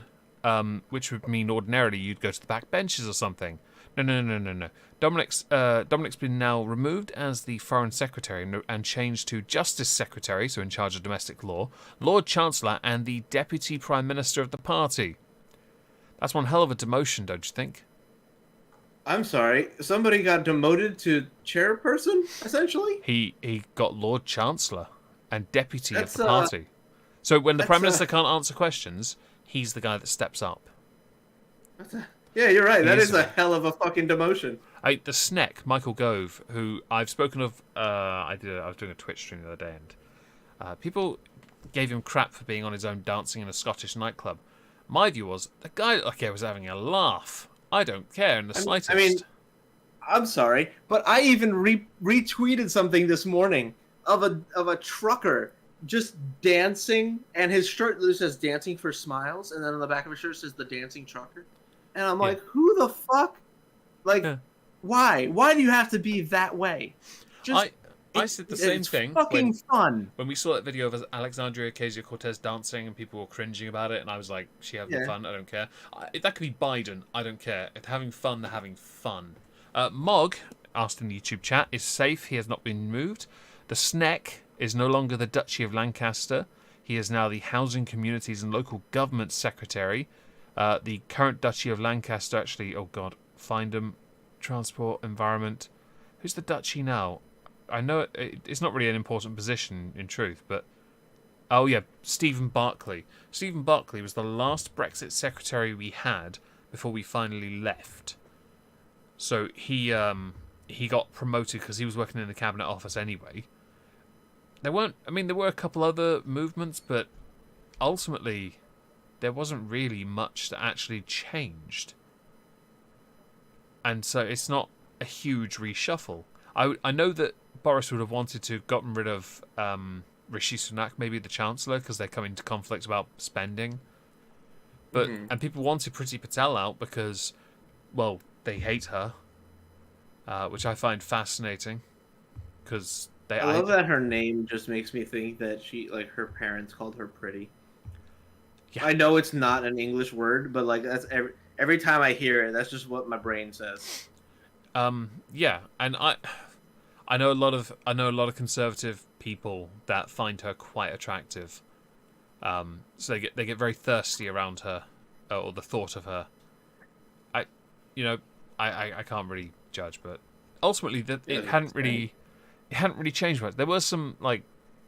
which would mean ordinarily you'd go to the back benches or something. No. Dominic's been now removed as the Foreign Secretary and changed to Justice Secretary, so in charge of domestic law, Lord Chancellor, and the Deputy Prime Minister of the party. That's one hell of a demotion, don't you think? I'm sorry, somebody got demoted to chairperson, essentially? He got Lord Chancellor and Deputy of the party. So when the Prime Minister can't answer questions, he's the guy that steps up. Yeah, you're right. That is a hell of a fucking demotion. The Sneck, Michael Gove, who I've spoken of. I was doing a Twitch stream the other day, and people gave him crap for being on his own dancing in a Scottish nightclub. My view was the guy was having a laugh. I don't care in the slightest. I mean, I'm sorry, but I even retweeted something this morning of a trucker just dancing, and his shirt says "Dancing for Smiles," and then on the back of his shirt says "The Dancing Trucker," and I'm like, who the fuck? Like, why? Why do you have to be that way? I said the same thing. Fucking fun. When we saw that video of Alexandria Ocasio-Cortez dancing and people were cringing about it, and I was like, she having fun, I don't care. That could be Biden, I don't care. If having fun, they're having fun. Mog asked in the YouTube chat, is safe, he has not been moved. The Sneck is no longer the Duchy of Lancaster. He is now the Housing, Communities and Local Government Secretary. The current Duchy of Lancaster, actually, oh god, find him. Transport, Environment. Who's the Duchy now? I know it's not really an important position in truth, but oh yeah, Stephen Barclay. Stephen Barclay was the last Brexit secretary we had before we finally left. So he got promoted because he was working in the cabinet office anyway. There were a couple other movements, but ultimately there wasn't really much that actually changed. And so it's not a huge reshuffle. I know that Boris would have wanted to gotten rid of Rishi Sunak, maybe the Chancellor, because they're coming to conflict about spending. But and people wanted Priti Patel out because, well, they hate her, which I find fascinating. Because I love that her name just makes me think that her parents called her pretty. Yeah. I know it's not an English word, but like that's every time I hear it, that's just what my brain says. Yeah, and I know a lot of conservative people that find her quite attractive. So they get very thirsty around her, or the thought of her. I can't really judge, but ultimately it hadn't really changed much. There was some, like,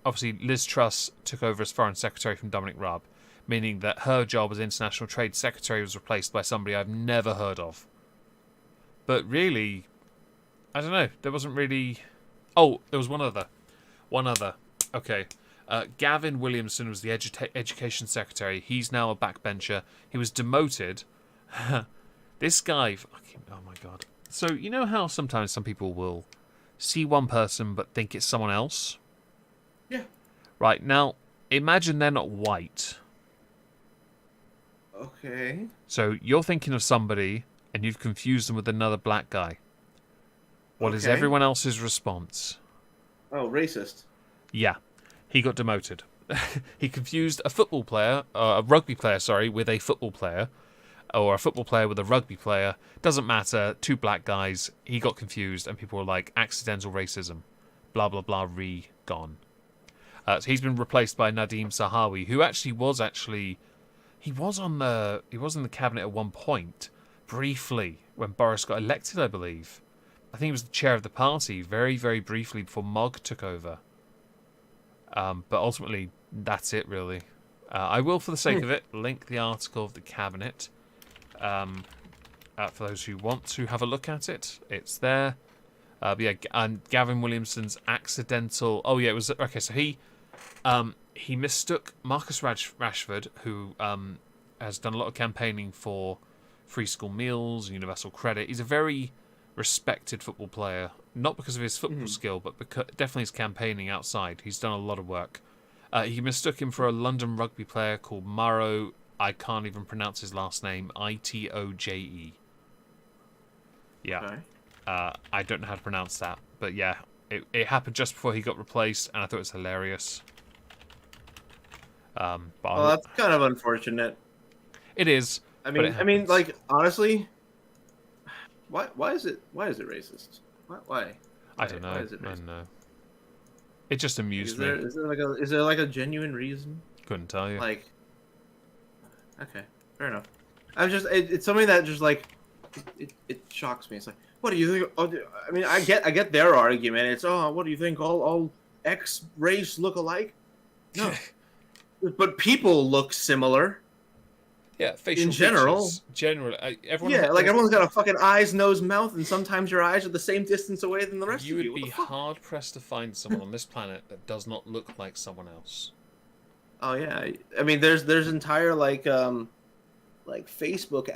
obviously Liz Truss took over as Foreign Secretary from Dominic Raab, meaning that her job as International Trade Secretary was replaced by somebody I've never heard of. But really, I don't know. There wasn't really... Oh, there was one other. Okay. Gavin Williamson was the Education Secretary. He's now a backbencher. He was demoted. This guy... Oh my god. So, you know how sometimes some people will see one person but think it's someone else? Yeah. Right, now, imagine they're not white. Okay. So, you're thinking of somebody and you've confused them with another black guy. What is everyone else's response? Oh, racist. Yeah. He got demoted. He confused a rugby player, with a football player, or a football player with a rugby player. Doesn't matter. Two black guys. He got confused, and people were like, accidental racism. Blah, blah, blah, gone. So he's been replaced by Nadeem Sahawi, who he was in the cabinet at one point, briefly, when Boris got elected, I believe. I think he was the chair of the party very, very briefly before Mog took over. But ultimately, that's it, really. I will, for the sake of it, link the article of the cabinet for those who want to have a look at it. It's there. But yeah, and Gavin Williamson's accidental... Oh, yeah, it was... Okay, so he mistook Marcus Rashford, who has done a lot of campaigning for free school meals, universal credit. He's a very respected football player, not because of his football skill, but because definitely his campaigning outside. He's done a lot of work. He mistook him for a London rugby player called Maro. I can't even pronounce his last name. Itoje. Yeah. Okay. I don't know how to pronounce that, but yeah, it happened just before he got replaced, and I thought it was hilarious. Well, that's kind of unfortunate. It is. I mean, like, honestly, why is it racist? Why? I don't know. Why is it racist? I don't know. It just amused me. Is there like a genuine reason? Couldn't tell you. Like, okay, fair enough. It's something that just like it shocks me. It's like, what do you think? Oh, I mean, I get their argument. It's what do you think? All X race look alike? No, but people look similar. Yeah, facial in general. features. Generally, everyone. Yeah, like everyone's got a fucking eyes, nose, mouth, and sometimes your eyes are the same distance away than the rest You of you. would What be the fuck? hard pressed to find someone on this planet that does not look like someone else. Oh yeah, I mean, there's entire like Facebook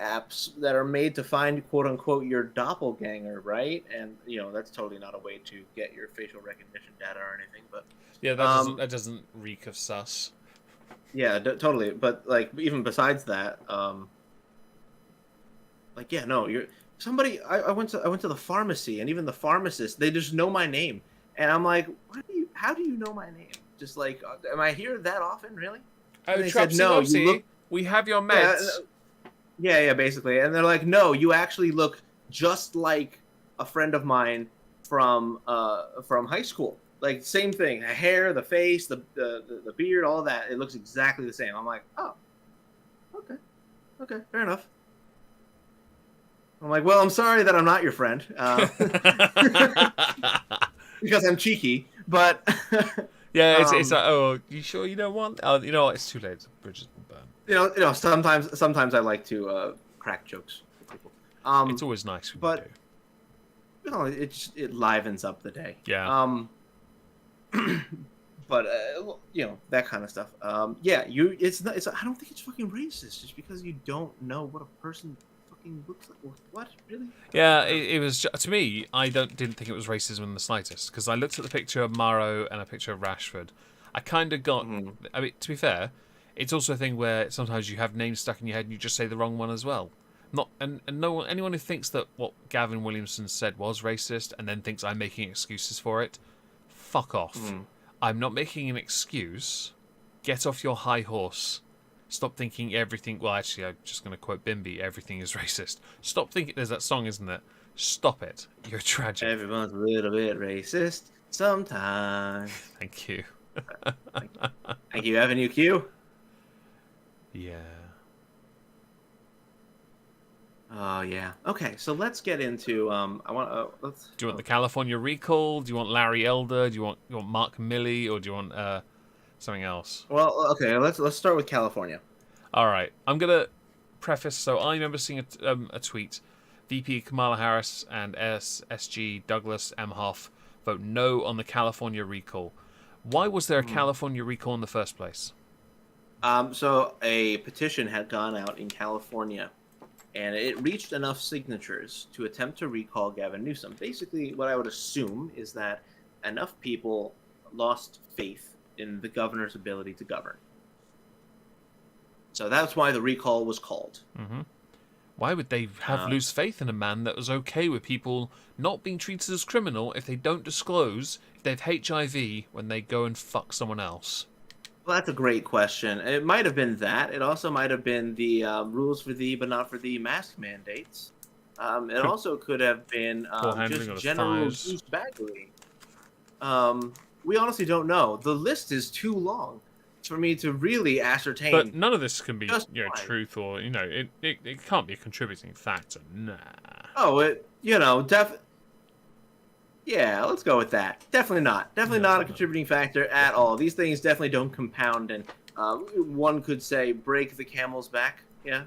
apps that are made to find quote unquote your doppelganger, right? And that's totally not a way to get your facial recognition data or anything, but Yeah, that doesn't reek of sus. yeah, totally. But like even besides that, like yeah, no, you're somebody. I went to the pharmacy, and even the pharmacist, they just know my name, and I'm like, how do you know my name? Just like, am I here that often, really? Oh, And they said, no, you look. we have your Yeah, meds. yeah, basically. And they're like, no, you actually look just like a friend of mine from high school. Like same thing, the hair, the face, the beard, all that. It looks exactly the same. I'm like, oh, okay, fair enough. I'm like, well, I'm sorry that I'm not your friend because I'm cheeky, but Yeah, it's like, oh, you sure you don't want? Oh, you know what? It's too late. The bridge has been burned. sometimes I like to crack jokes with people. It's always nice when but you do. it livens up the day. Yeah. But that kind of stuff. Yeah, it's not. I don't think it's fucking racist just because you don't know what a person fucking looks like. What really? Yeah, it was to me. I didn't think it was racism in the slightest because I looked at the picture of Morrow and a picture of Rashford. I kind of got. I mean, to be fair, it's also a thing where sometimes you have names stuck in your head and you just say the wrong one as well. Anyone who thinks that what Gavin Williamson said was racist and then thinks I'm making excuses for it, fuck off. I'm not making an excuse. Get off your high horse. Stop thinking everything. Well, actually, I'm just going to quote Bimby. Everything is racist. Stop thinking. There's that song, isn't it? Stop it. You're tragic. Everyone's a little bit racist sometimes. Thank you. Thank you. Have a new cue? Yeah. Oh yeah. Okay, so let's get into. I want. Let's. Do you want the California recall? Do you want Larry Elder? Do you want Mark Milley, or do you want something else? Well, okay. Let's start with California. All right. I'm gonna preface. So I remember seeing a tweet. VP Kamala Harris and SG Douglas Emhoff vote no on the California recall. Why was there a California recall in the first place? So a petition had gone out in California, and it reached enough signatures to attempt to recall Gavin Newsom. Basically, what I would assume is that enough people lost faith in the governor's ability to govern. So that's why the recall was called. Mm-hmm. Why would they lose faith in a man that was okay with people not being treated as criminal if they don't disclose if they have HIV when they go and fuck someone else? Well, that's a great question. It might have been that. It also might have been the rules for thee, but not for thee mask mandates. It also could have been just general douchebaggery. We honestly don't know. The list is too long for me to really ascertain. But none of this can be truth or, it can't be a contributing factor. Nah. Oh, yeah, let's go with that. Definitely not. Definitely not a contributing factor at all. These things definitely don't compound, and one could say break the camel's back. Yeah.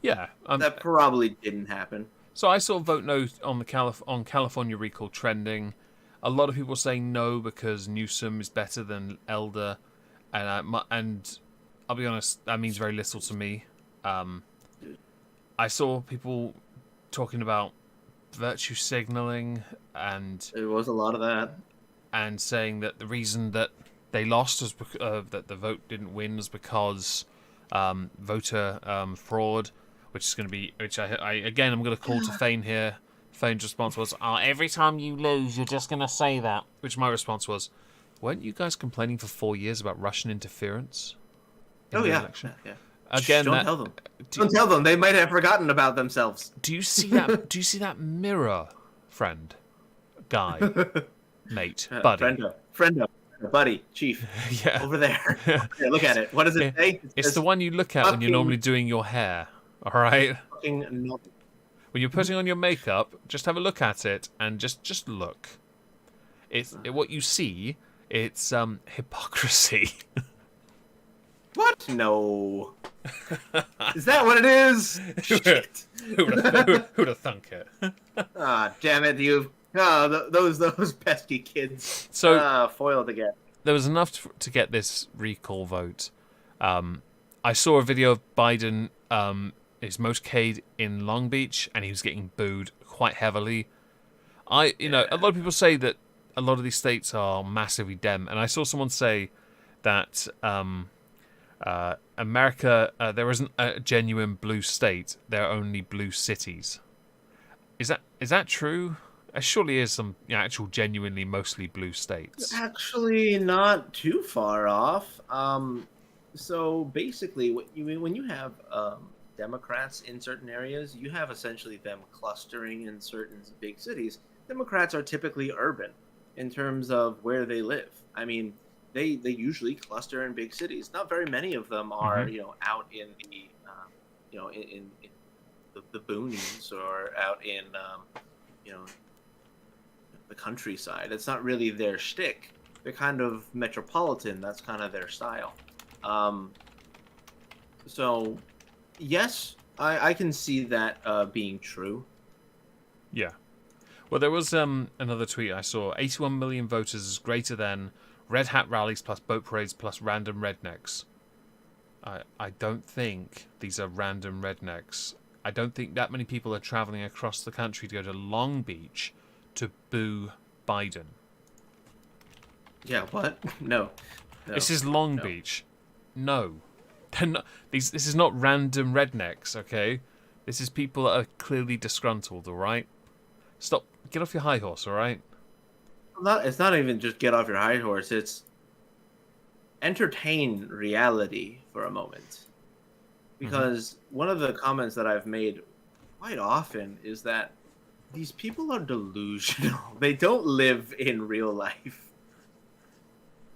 Yeah. That probably didn't happen. So I saw vote no on on California recall trending. A lot of people saying no because Newsom is better than Elder, and I'll be honest, that means very little to me. I saw people talking about virtue signaling, and there was a lot of that, and saying that the reason that they lost was that the vote didn't win was because voter fraud, which is going to be, which I again I'm going to call to Fane here. Fane's response was, every time you lose, you're just going to say that. Which my response was, weren't you guys complaining for 4 years about Russian interference in the election? Yeah. Again, don't tell them. Don't tell them. They might have forgotten about themselves. Do you see that? Do you see that mirror, friend, guy, mate, buddy, friendo, buddy, chief? Yeah, over there. Yeah, look at it. What does it say? It's the one you look at when you're normally doing your hair. All right. When you're putting on your makeup, just have a look at it and just look. What you see. It's hypocrisy. What? No. Is that what it is? Shit. Who'd have thunk it? Ah, damn it, you. Those pesky kids. So Foiled again. there was enough to get this recall vote. I saw a video of Biden, his motorcade in Long Beach, and he was getting booed quite heavily. A lot of people say that a lot of these states are massively Dem, and I saw someone say that America, there isn't a genuine blue state. There are only blue cities. Is that true? There surely is some actual genuinely mostly blue states. Actually, not too far off. So basically, when you have Democrats in certain areas, you have essentially them clustering in certain big cities. Democrats are typically urban in terms of where they live. I mean, they usually cluster in big cities. Not very many of them are out in the in the boonies or out in the countryside. It's not really their shtick. They're kind of metropolitan. That's kind of their style. So, yes, I can see that being true. Yeah. Well, there was another tweet I saw. 81 million voters is greater than red hat rallies plus boat parades plus random rednecks. I don't think these are random rednecks. I don't think that many people are traveling across the country to go to Long Beach to boo Biden. Yeah, what? No. This is Long Beach. No. They're not, this is not random rednecks, okay? This is people that are clearly disgruntled, alright? Stop. Get off your high horse, alright? It's not even just get off your high horse. It's entertain reality for a moment. Because one of the comments that I've made quite often is that these people are delusional. They don't live in real life.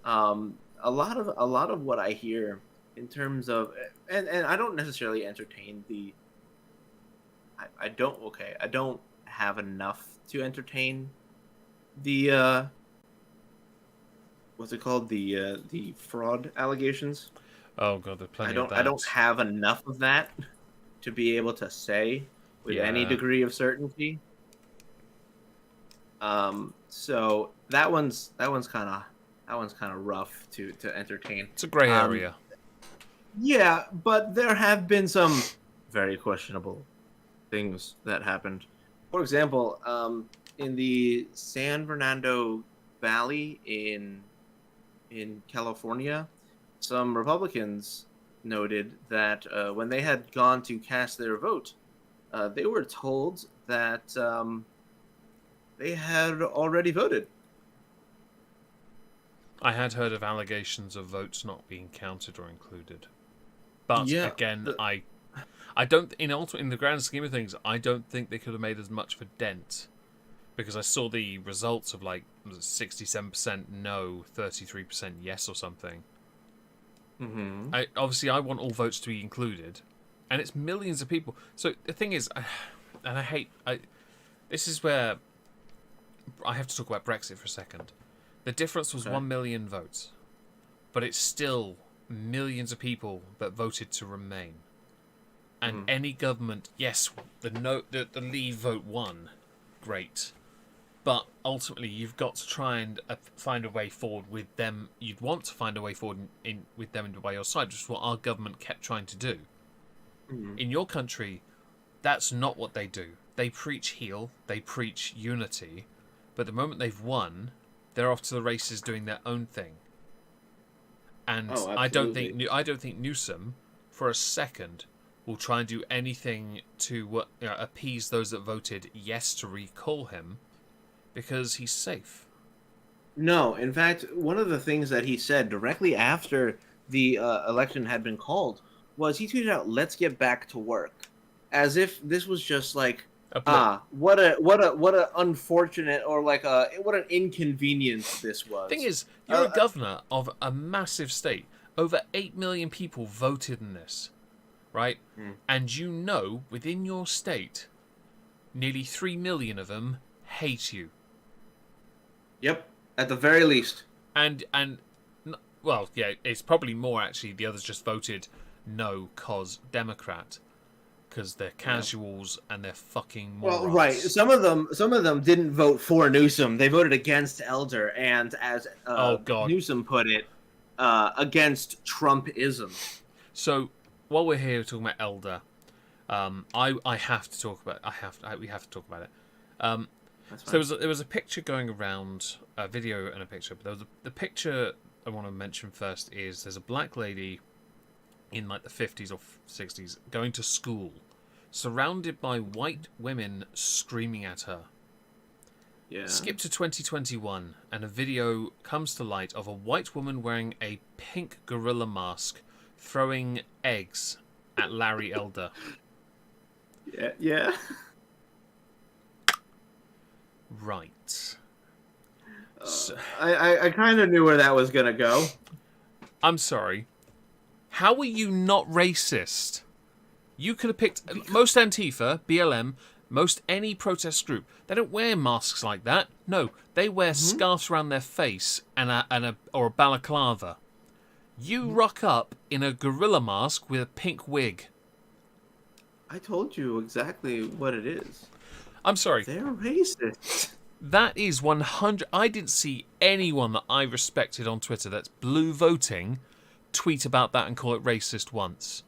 A lot of what I hear in terms of, and I don't necessarily entertain the. I don't have enough to entertain the what's it called, the fraud allegations. Oh god, there's plenty of that. I don't have enough of that to be able to say with any degree of certainty. So that one's kind of rough to entertain. It's a grey area. Yeah, but there have been some very questionable things that happened. For example, in the San Fernando Valley in California, some Republicans noted that when they had gone to cast their vote, they were told that they had already voted. I had heard of allegations of votes not being counted or included. But again, I don't, in the grand scheme of things, I don't think they could have made as much of a dent. Because I saw the results of 67% no, 33% yes or something. Mm-hmm. I want all votes to be included. And it's millions of people. So the thing is, and this is where I have to talk about Brexit for a second. The difference was 1 million votes. But it's still millions of people that voted to remain. And any government, yes, the Leave vote won. Great. But ultimately, you've got to try and find a way forward with them. You'd want to find a way forward with them by your side, which is what our government kept trying to do. Mm-hmm. In your country, that's not what they do. They preach heal, they preach unity, but the moment they've won, they're off to the races doing their own thing. And I don't think Newsom, for a second, will try and do anything to appease those that voted yes to recall him. Because he's safe. No, in fact, one of the things that he said directly after the election had been called was he tweeted out, "Let's get back to work," as if this was just what a unfortunate or what an inconvenience this was. Thing is, you're a governor of a massive state. Over 8 million people voted in this, right? And within your state, nearly 3 million of them hate you. Yep, at the very least. And well, yeah, it's probably more actually. The others just voted No, cause Democrat. Because they're casuals and they're fucking morons. Well, right. Some of them didn't vote for Newsom. They voted against Elder, and as Newsom put it, against Trumpism. So while we're here talking about Elder, I have to talk about. We have to talk about it. So there was a picture going around, a video and a picture. But the picture I want to mention first is there's a black lady in like the 50s or 60s going to school, surrounded by white women screaming at her. Yeah. Skip to 2021, and a video comes to light of a white woman wearing a pink gorilla mask throwing eggs at Larry Elder. Yeah. Right. I kind of knew where that was going to go. I'm sorry. How are you not racist? You could have picked most Antifa, BLM, most any protest group. They don't wear masks like that. No, they wear scarves around their face and a balaclava. You rock up in a gorilla mask with a pink wig. I told you exactly what it is. I'm sorry. They're racist. That is 100. I didn't see anyone that I respected on Twitter that's blue voting tweet about that and call it racist once.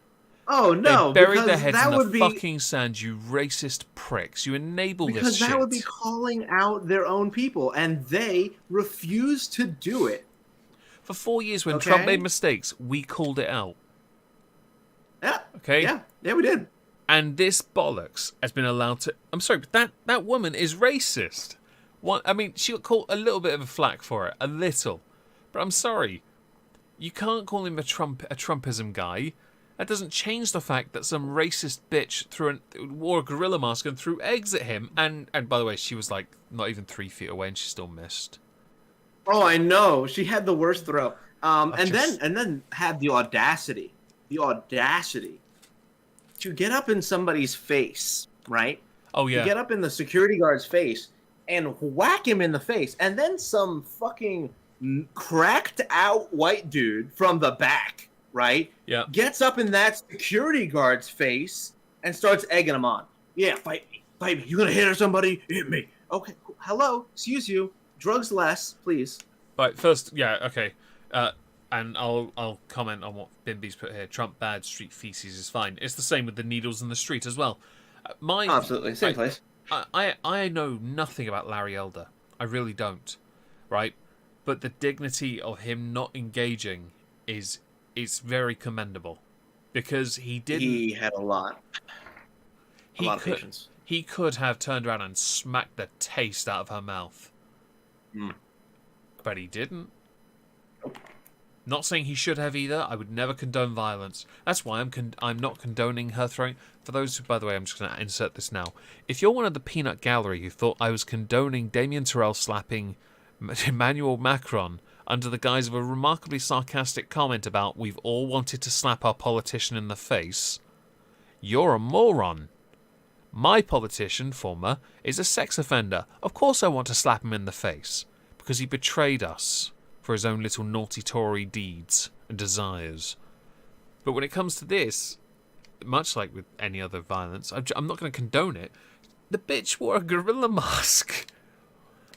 Oh, no. They buried their heads in the fucking sand, you racist pricks. You enable this shit. Because that would be calling out their own people, and they refuse to do it. For 4 years when Trump made mistakes, we called it out. Yeah. Okay? Yeah, we did. And this bollocks has been allowed to... I'm sorry, but that woman is racist. I mean, she got caught a little bit of a flack for it. A little. But I'm sorry. You can't call him a Trumpism guy. That doesn't change the fact that some racist bitch wore a gorilla mask and threw eggs at him. And by the way, she was like not even 3 feet away and she still missed. Oh, I know. She had the worst throw. And then had the audacity to get up in somebody's face, right? Oh, yeah. To get up in the security guard's face and whack him in the face. And then some fucking cracked out white dude from the back, right? Yeah. Gets up in that security guard's face and starts egging him on. Yeah, fight me. You gonna hit somebody? Hit me. Okay, cool. Hello, excuse you. Drugs less, please. Right, first, yeah, okay. And I'll comment on what Bimby's put here. Trump bad, street feces is fine. It's the same with the needles in the street as well. Absolutely, same place. I know nothing about Larry Elder. I really don't, right? But the dignity of him not engaging is very commendable, because he didn't. He had a lot of patience. He could have turned around and smacked the taste out of her mouth, but he didn't. Nope. Not saying he should have either. I would never condone violence. That's why I'm not condoning her throwing. For those who, by the way, I'm just going to insert this now. If you're one of the peanut gallery who thought I was condoning Damien Terrell slapping Emmanuel Macron under the guise of a remarkably sarcastic comment about we've all wanted to slap our politician in the face, you're a moron. My politician, former, is a sex offender. Of course I want to slap him in the face, because he betrayed us for his own little naughty Tory deeds and desires. But when it comes to this, much like with any other violence, I'm not going to condone it. The bitch wore a gorilla mask.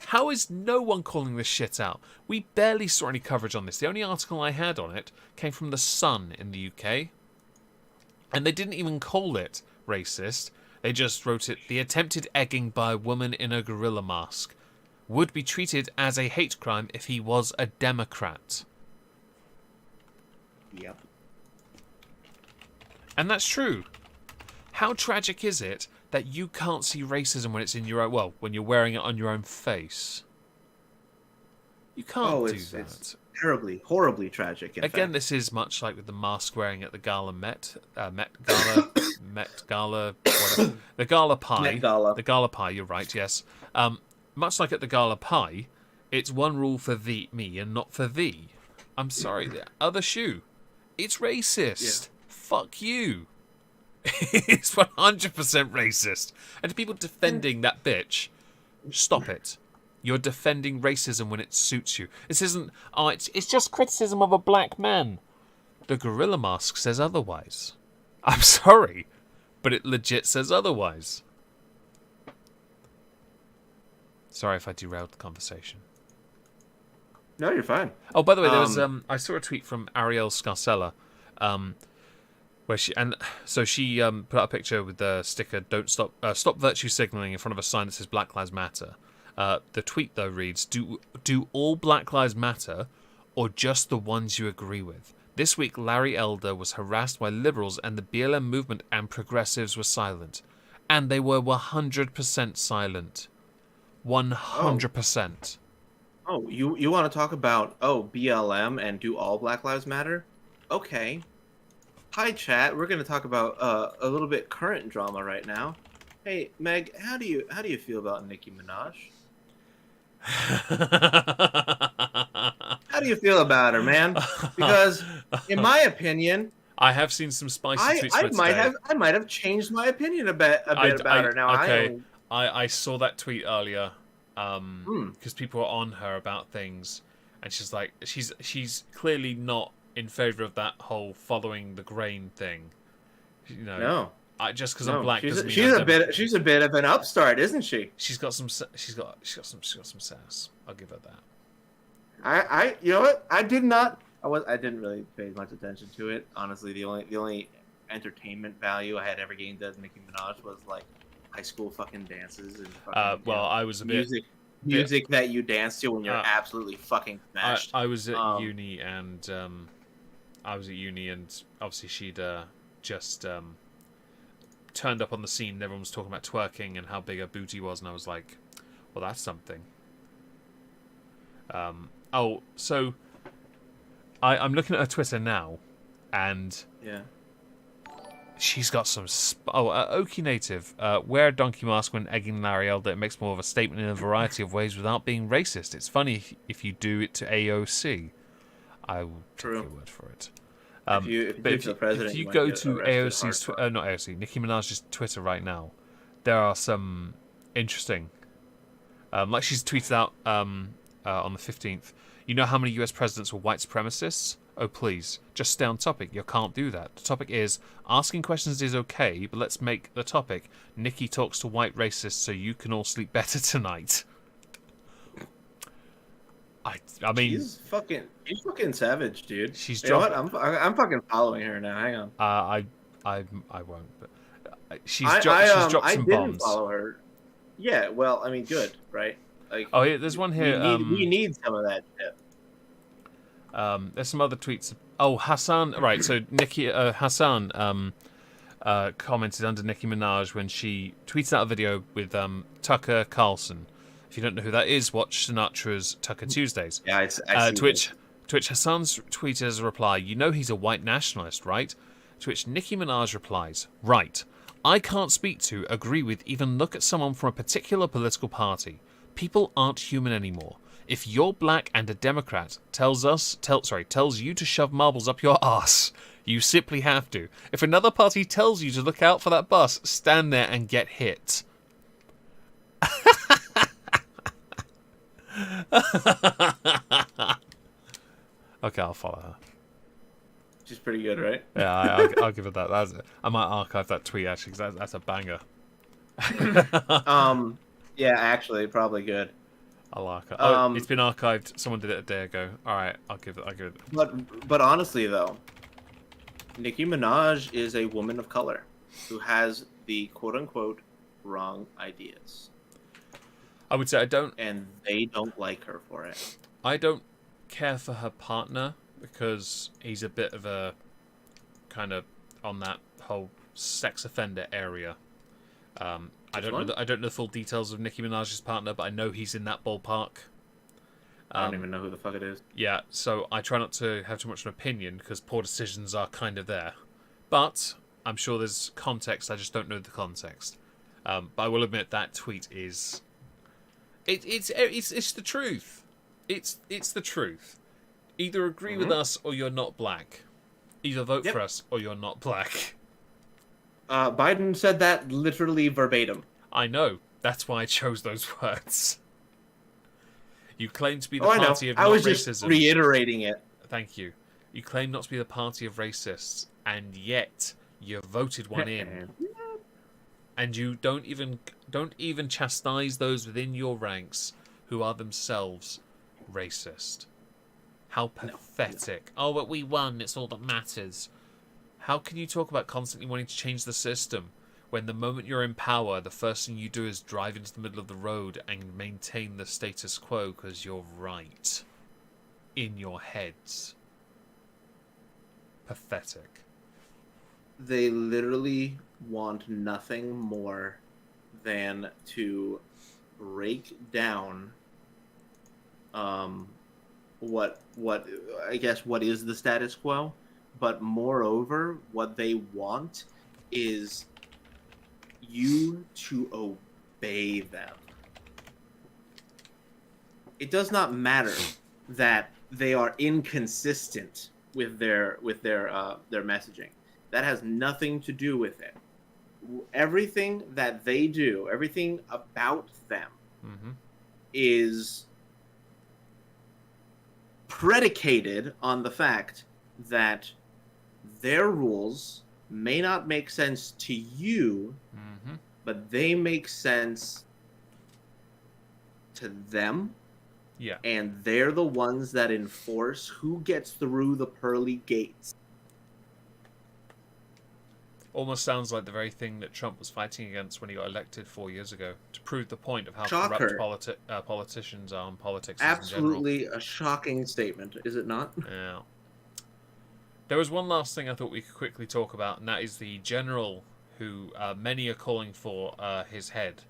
How is no one calling this shit out? We barely saw any coverage on this. The only article I had on it came from The Sun in the UK. And they didn't even call it racist. They just wrote it, the attempted egging by a woman in a gorilla mask would be treated as a hate crime if he was a Democrat. Yep. And that's true. How tragic is it that you can't see racism when it's in your own, well, when you're wearing it on your own face? You can't do that. It's terribly, horribly tragic. Again, this is much like with the mask wearing at the Gala Met Gala, whatever. The Gala Pie. Met Gala. The Gala Pie, you're right, yes. Much like at the Gala Pie, it's one rule for me and not for thee. I'm sorry, the other shoe. It's racist. Yeah. Fuck you. It's 100% racist. And to people defending that bitch, stop it. You're defending racism when it suits you. This isn't, it's just criticism of a black man. The Gorilla Mask says otherwise. I'm sorry, but it legit says otherwise. Sorry if I derailed the conversation. No, you're fine. Oh, by the way, there was I saw a tweet from Ariel Scarcella, where she put out a picture with the sticker "Don't stop virtue signaling" in front of a sign that says Black Lives Matter. The tweet though reads, "Do all Black Lives matter, or just the ones you agree with? This week, Larry Elder was harassed by liberals, and the BLM movement and progressives were silent, and they were 100% silent, 100%." Oh, you want to talk about BLM and do all Black Lives Matter? Okay. Hi, chat. We're going to talk about a little bit current drama right now. Hey, Meg, how do you feel about Nicki Minaj? How do you feel about her, man? Because, in my opinion, I have seen some spicy tweets. I might have changed my opinion a bit about her now. Okay, I saw that tweet earlier. Because people are on her about things, and she's like, she's clearly not in favor of that whole following the grain thing. You know, no. Just because I'm black doesn't mean she's a bit of an upstart, isn't she? She's got some sass. I'll give her that. I you know what? I didn't really pay much attention to it. Honestly, the only entertainment value I had ever gained as Nicki Minaj was like high school fucking dances and fucking, I was a bit music that you dance to when you're absolutely fucking smashed. I was at uni and obviously she'd just turned up on the scene and everyone was talking about twerking and how big her booty was, and I was like, well, that's something. So I'm looking at her Twitter now, and yeah. She's got some... Okie Native. Wear a donkey mask when egging Larry Elder. It makes more of a statement in a variety of ways without being racist. It's funny if you do it to AOC. I will take your word for it. If you go to AOC's... not AOC. Nicki Minaj's Twitter right now, there are some interesting... like she's tweeted out on the 15th. You know how many US presidents were white supremacists? Oh, please, just stay on topic. You can't do that. The topic is, asking questions is okay, but let's make the topic, Nicki talks to white racists so you can all sleep better tonight. I mean... She's fucking savage, dude. She's dropped... You know what? I'm fucking following her now. Hang on. I won't, but... She's dropped some bombs. I didn't follow her. Yeah, well, I mean, good, right? Like, oh, yeah, there's one here. We need some of that shit. There's some other tweets. Oh, Hassan. Right, so Hassan commented under Nicki Minaj when she tweeted out a video with Tucker Carlson. If you don't know who that is, watch Sinatra's Tucker Tuesdays. Yeah, I see Twitch Hassan's tweeted as a reply, you know he's a white nationalist, right? To which Nicki Minaj replies, right. I can't speak to, agree with, even look at someone from a particular political party. People aren't human anymore. If you're black and a Democrat tells you to shove marbles up your ass, you simply have to. If another party tells you to look out for that bus, stand there and get hit. Okay, I'll follow her. She's pretty good, right? Yeah, I'll give it that. I might archive that tweet actually, because that's a banger. Yeah, actually, probably good. I'll archive. Oh, it's been archived. Someone did it a day ago. All right, I'll give it. But honestly, though, Nicki Minaj is a woman of color who has the quote unquote wrong ideas. I would say I don't, and they don't like her for it. I don't care for her partner because he's a bit of a kind of on that whole sex offender area. I don't know the full details of Nicki Minaj's partner, but I know he's in that ballpark. I don't even know who the fuck it is. Yeah, so I try not to have too much of an opinion because poor decisions are kind of there. But I'm sure there's context. I just don't know the context. But I will admit that tweet is it's the truth. It's the truth. Either agree with us or you're not black. Either vote for us or you're not black. Biden said that literally verbatim. I know. That's why I chose those words. You claim to be the party of not racism. I was just reiterating it. Thank you. You claim not to be the party of racists, and yet you voted one in. And you don't even chastise those within your ranks who are themselves racist. How pathetic. No. Oh, but we won, it's all that matters. How can you talk about constantly wanting to change the system when the moment you're in power, the first thing you do is drive into the middle of the road and maintain the status quo because you're right in your heads? Pathetic. They literally want nothing more than to break down what I guess what is the status quo, but moreover what they want is you to obey them. It does not matter that they are inconsistent with their messaging. That has nothing to do with it. Everything that they do, everything about them, is predicated on the fact that their rules may not make sense to you, but they make sense to them. Yeah. And they're the ones that enforce who gets through the pearly gates. Almost sounds like the very thing that Trump was fighting against when he got elected 4 years ago, to prove the point of how corrupt politicians are and politics in general. Absolutely a shocking statement, is it not? Yeah. There was one last thing I thought we could quickly talk about, and that is the general who many are calling for his head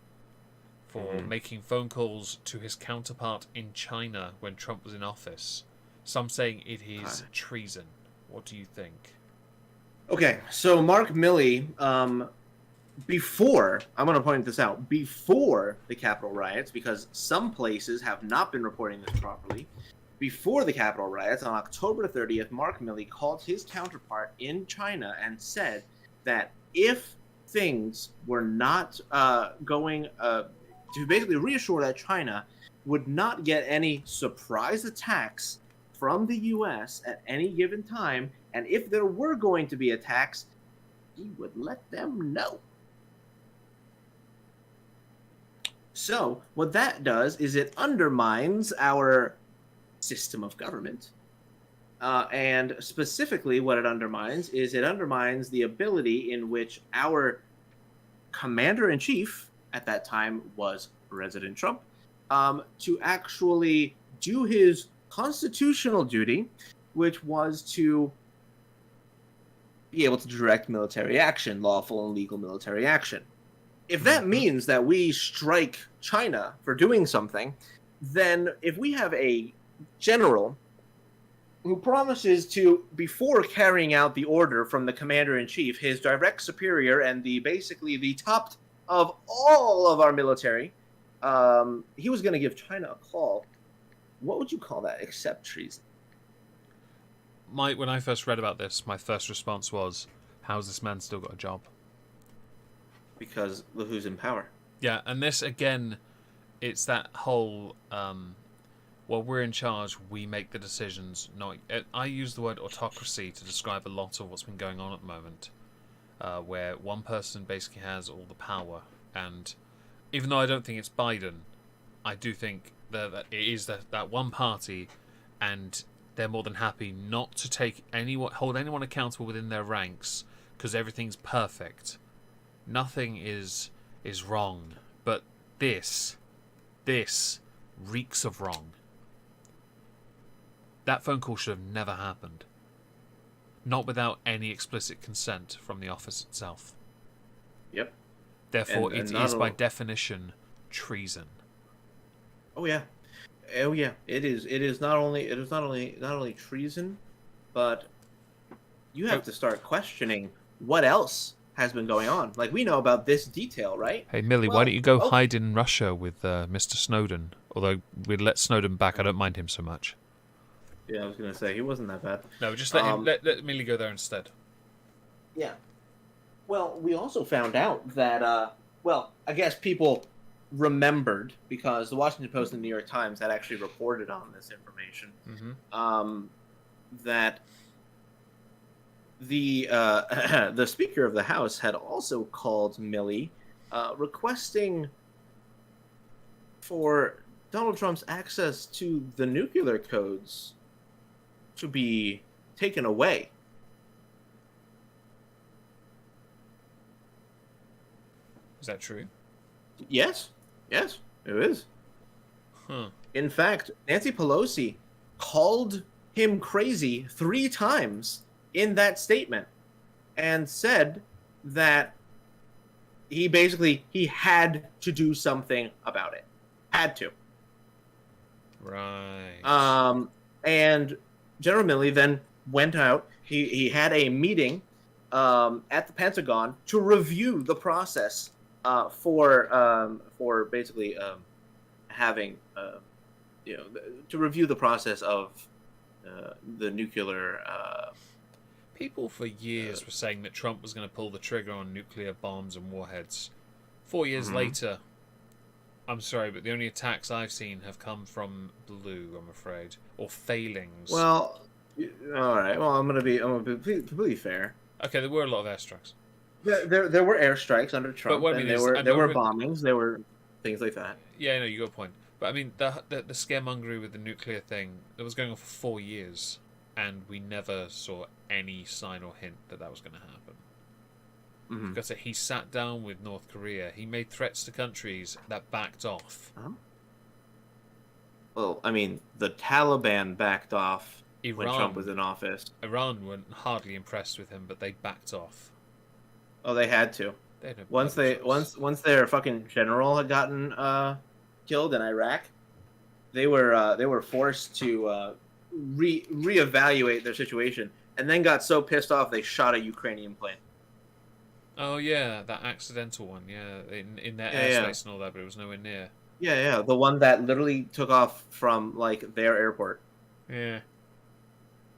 for making phone calls to his counterpart in China when Trump was in office. Some saying it is treason. What do you think? Okay, so Mark Milley, before, I'm going to point this out, before the Capitol riots, because some places have not been reporting this properly, before the Capitol riots, on October 30th, Mark Milley called his counterpart in China and said that if things were not going to basically reassure that China would not get any surprise attacks from the U.S. at any given time, and if there were going to be attacks, he would let them know. So, what that does is it undermines our system of government. And specifically, what it undermines is it undermines the ability in which our commander-in-chief, at that time was President Trump, to actually do his constitutional duty, which was to be able to direct military action, lawful and legal military action. If that means that we strike China for doing something, then if we have a general who promises to, before carrying out the order from the commander-in-chief, his direct superior and basically the top of all of our military, he was going to give China a call. What would you call that except treason? When I first read about this, my first response was, how's this man still got a job? Because look who's in power. Yeah, and this, again, it's that whole, well, we're in charge, we make the decisions. No, I use the word autocracy to describe a lot of what's been going on at the moment, where one person basically has all the power. And even though I don't think it's Biden, I do think that it is that one party, and they're more than happy not to hold anyone accountable within their ranks because everything's perfect. Nothing is wrong, but this reeks of wrong. That phone call should have never happened. Not without any explicit consent from the office itself. Yep. Therefore, it is by definition treason. Oh yeah. Oh yeah. It is not only treason, but you have to start questioning what else has been going on. Like, we know about this detail, right? Hey Millie, why don't you go hide in Russia with Mr. Snowden? Although we'd let Snowden back, I don't mind him so much. Yeah, I was gonna say he wasn't that bad. No, just let Millie go there instead. Yeah. Well, we also found out that I guess people remembered, because the Washington Post and the New York Times had actually reported on this information, that the Speaker of the House had also called Milley, requesting for Donald Trump's access to the nuclear codes to be taken away. Is that true? Yes, it is. Huh. In fact, Nancy Pelosi called him crazy 3 times in that statement and said that he had to do something about it. Had to. Right. And General Milley then went out. He had a meeting at the Pentagon to review the process for basically having to review the process of the nuclear. People for years were saying that Trump was going to pull the trigger on nuclear bombs and warheads. 4 years later, I'm sorry, but the only attacks I've seen have come from blue, I'm afraid, or failings. Well, all right. Well, I'm gonna be completely fair. Okay, there were a lot of airstrikes. There were airstrikes under Trump, But, I mean, and there were bombings, there were things like that. Yeah, no, you got a point. But I mean, the scaremongery with the nuclear thing that was going on for 4 years, and we never saw any sign or hint that that was going to happen. Because he sat down with North Korea, he made threats to countries that backed off. Well, I mean, the Taliban backed off Iran, when Trump was in office. Iran weren't hardly impressed with him, but they backed off. Oh, they had to. Once their fucking general had gotten killed in Iraq, they were forced to reevaluate their situation, and then got so pissed off they shot a Ukrainian plane. Oh yeah, that accidental one. Yeah, in their airspace and all that, but it was nowhere near. Yeah, the one that literally took off from like their airport. Yeah.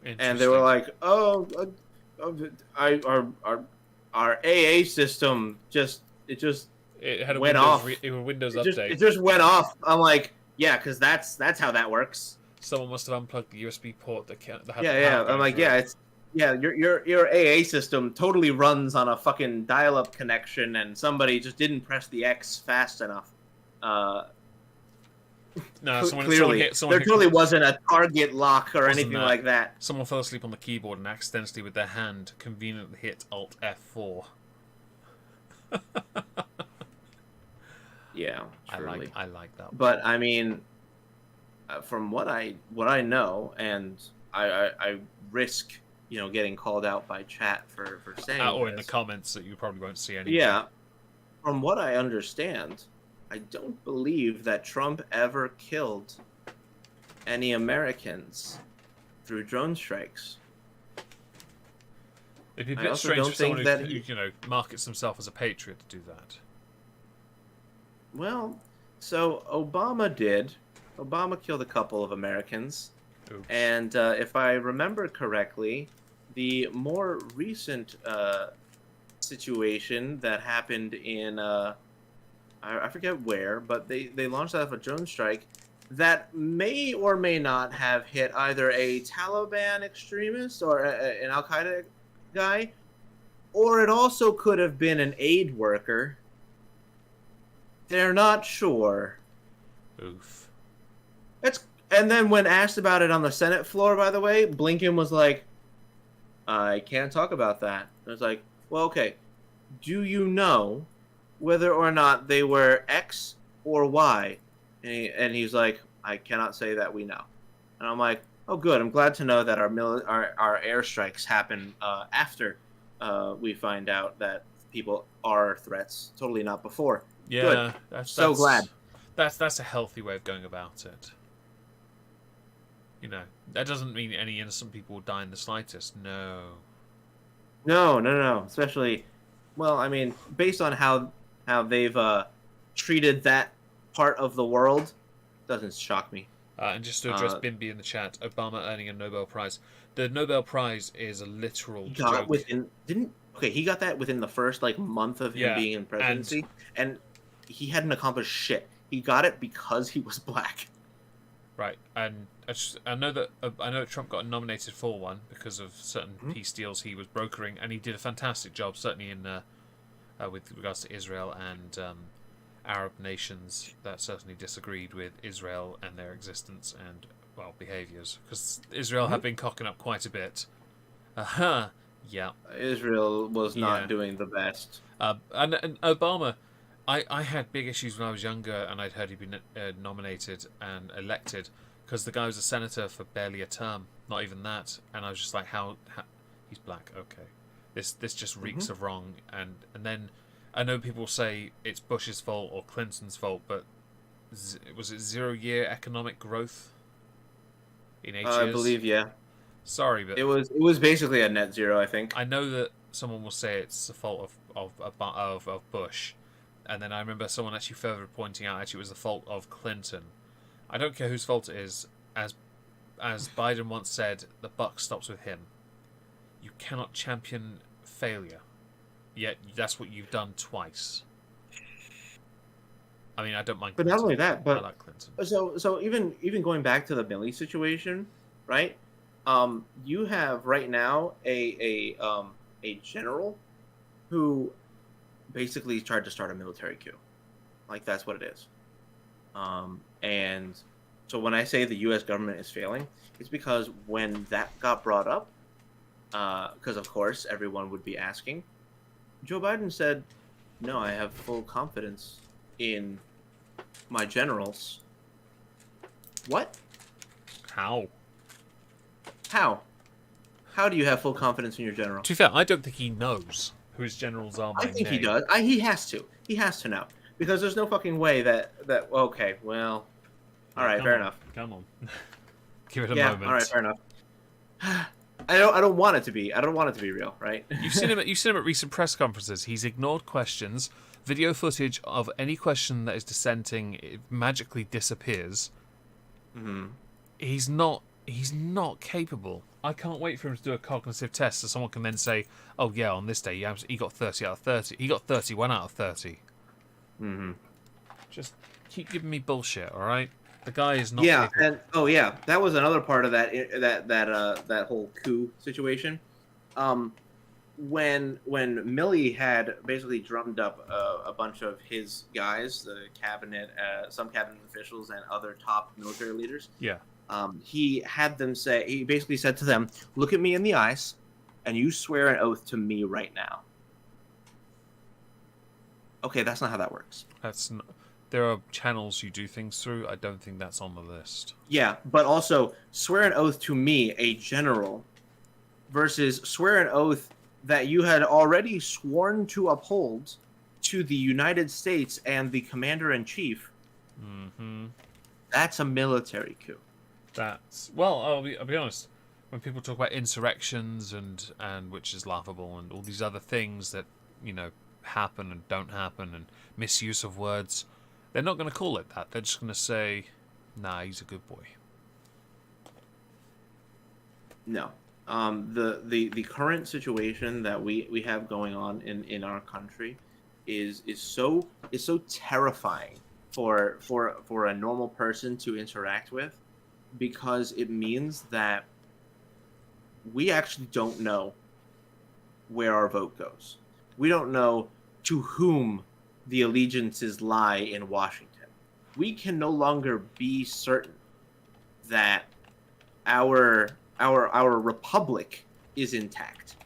And they were like, "Oh, our AA system it had a went Windows off. Windows update. It just went off." I'm like, "Yeah, because that's how that works." Someone must have unplugged the USB port that had the Yeah. I'm like, your AA system totally runs on a fucking dial-up connection, and somebody just didn't press the X fast enough. No, clearly, there totally wasn't a target lock or anything like that. Someone fell asleep on the keyboard and accidentally, with their hand, conveniently hit Alt F4. Yeah, truly. I like that one. But I mean, from what I know, and I risk getting called out by chat for saying or this. in the comments that you probably won't see anyway. Yeah, from what I understand, I don't believe that Trump ever killed any Americans through drone strikes. It'd be a bit strange for someone who markets himself as a patriot to do that. Well, so Obama did. Obama killed a couple of Americans. Oops. And if I remember correctly, the more recent situation that happened in I forget where, but they launched out of a drone strike that may or may not have hit either a Taliban extremist or an Al Qaeda guy, or it also could have been an aid worker. They're not sure. Oof. And then when asked about it on the Senate floor, by the way, Blinken was like, "I can't talk about that." I was like, "Well, okay. Do you know whether or not they were X or Y?" And he's like, "I cannot say that we know." And I'm like, "Oh, good. I'm glad to know that our airstrikes happen after we find out that people are threats, totally not before." Yeah, good. That's glad. That's a healthy way of going about it. That doesn't mean any innocent people will die in the slightest. No. Especially, well, I mean, based on how they've treated that part of the world, doesn't shock me. And just to address Bimby in the chat, Obama earning a Nobel Prize. The Nobel Prize is a literal joke. He got that within the first month of him being in presidency, and he hadn't accomplished shit. He got it because he was black. Right, and I know that Trump got nominated for one because of certain Mhm. peace deals he was brokering, and he did a fantastic job, certainly in with regards to Israel and Arab nations that certainly disagreed with Israel and their existence and behaviors, because Israel have been cocking up quite a bit. Yeah. Israel was Yeah. not doing the best. And Obama, I had big issues when I was younger, and I'd heard he'd been nominated and elected because the guy was a senator for barely a term, not even that. And I was just like, how he's black? Okay, this just reeks of wrong. And then I know people say it's Bush's fault or Clinton's fault, but was it 0 year economic growth in 8 years? I believe, yeah. Sorry, but It was basically a net zero, I think. I know that someone will say it's the fault of Bush, and then I remember someone actually further pointing out actually it was the fault of Clinton. I don't care whose fault it is. As Biden once said, the buck stops with him. You cannot champion failure, yet that's what you've done twice. I mean, I don't mind But Clinton. not only that, I but like Clinton. so even going back to the Milley situation, right? You have right now a general who basically tried to start a military coup. Like, that's what it is. And so when I say the U.S. government is failing, it's because when that got brought up, because of course everyone would be asking, Joe Biden said, "No, I have full confidence in my generals." What? How? How? How do you have full confidence in your general? To be fair, I don't think he knows who his generals are by I think name. he does. He has to. He has to know, because there's no fucking way that okay, well, all right, fair enough. Come on, give it a Yeah, moment. all right, fair enough. I don't want it to be. I don't want it to be real, right? You've seen him at recent press conferences. He's ignored questions. Video footage of any question that is dissenting it magically disappears. Mm-hmm. He's not capable. I can't wait for him to do a cognitive test so someone can then say, "Oh yeah, on this day he got 30 out of 30. He got 31 out of 30." Mm-hmm. Just keep giving me bullshit, all right? The guy is not. Yeah, capable. and that was another part of that whole coup situation. When Milley had basically drummed up a bunch of his guys, the cabinet, some cabinet officials, and other top military leaders. Yeah. He had them say. He basically said to them, "Look at me in the eyes, and you swear an oath to me right now." Okay, that's not how that works. That's not, there are channels you do things through. I don't think that's on the list. Yeah, but also swear an oath to me, a general, versus swear an oath that you had already sworn to uphold to the United States and the commander-in-chief. Mm-hmm. That's a military coup. I'll be honest. When people talk about insurrections and which is laughable, and all these other things that happen and don't happen, and misuse of words, they're not going to call it that. They're just going to say, "Nah, he's a good boy." No. The current situation that we have going on in our country is so terrifying for a normal person to interact with, because it means that we actually don't know where our vote goes. We don't know to whom the allegiances lie in Washington. We can no longer be certain that our republic is intact,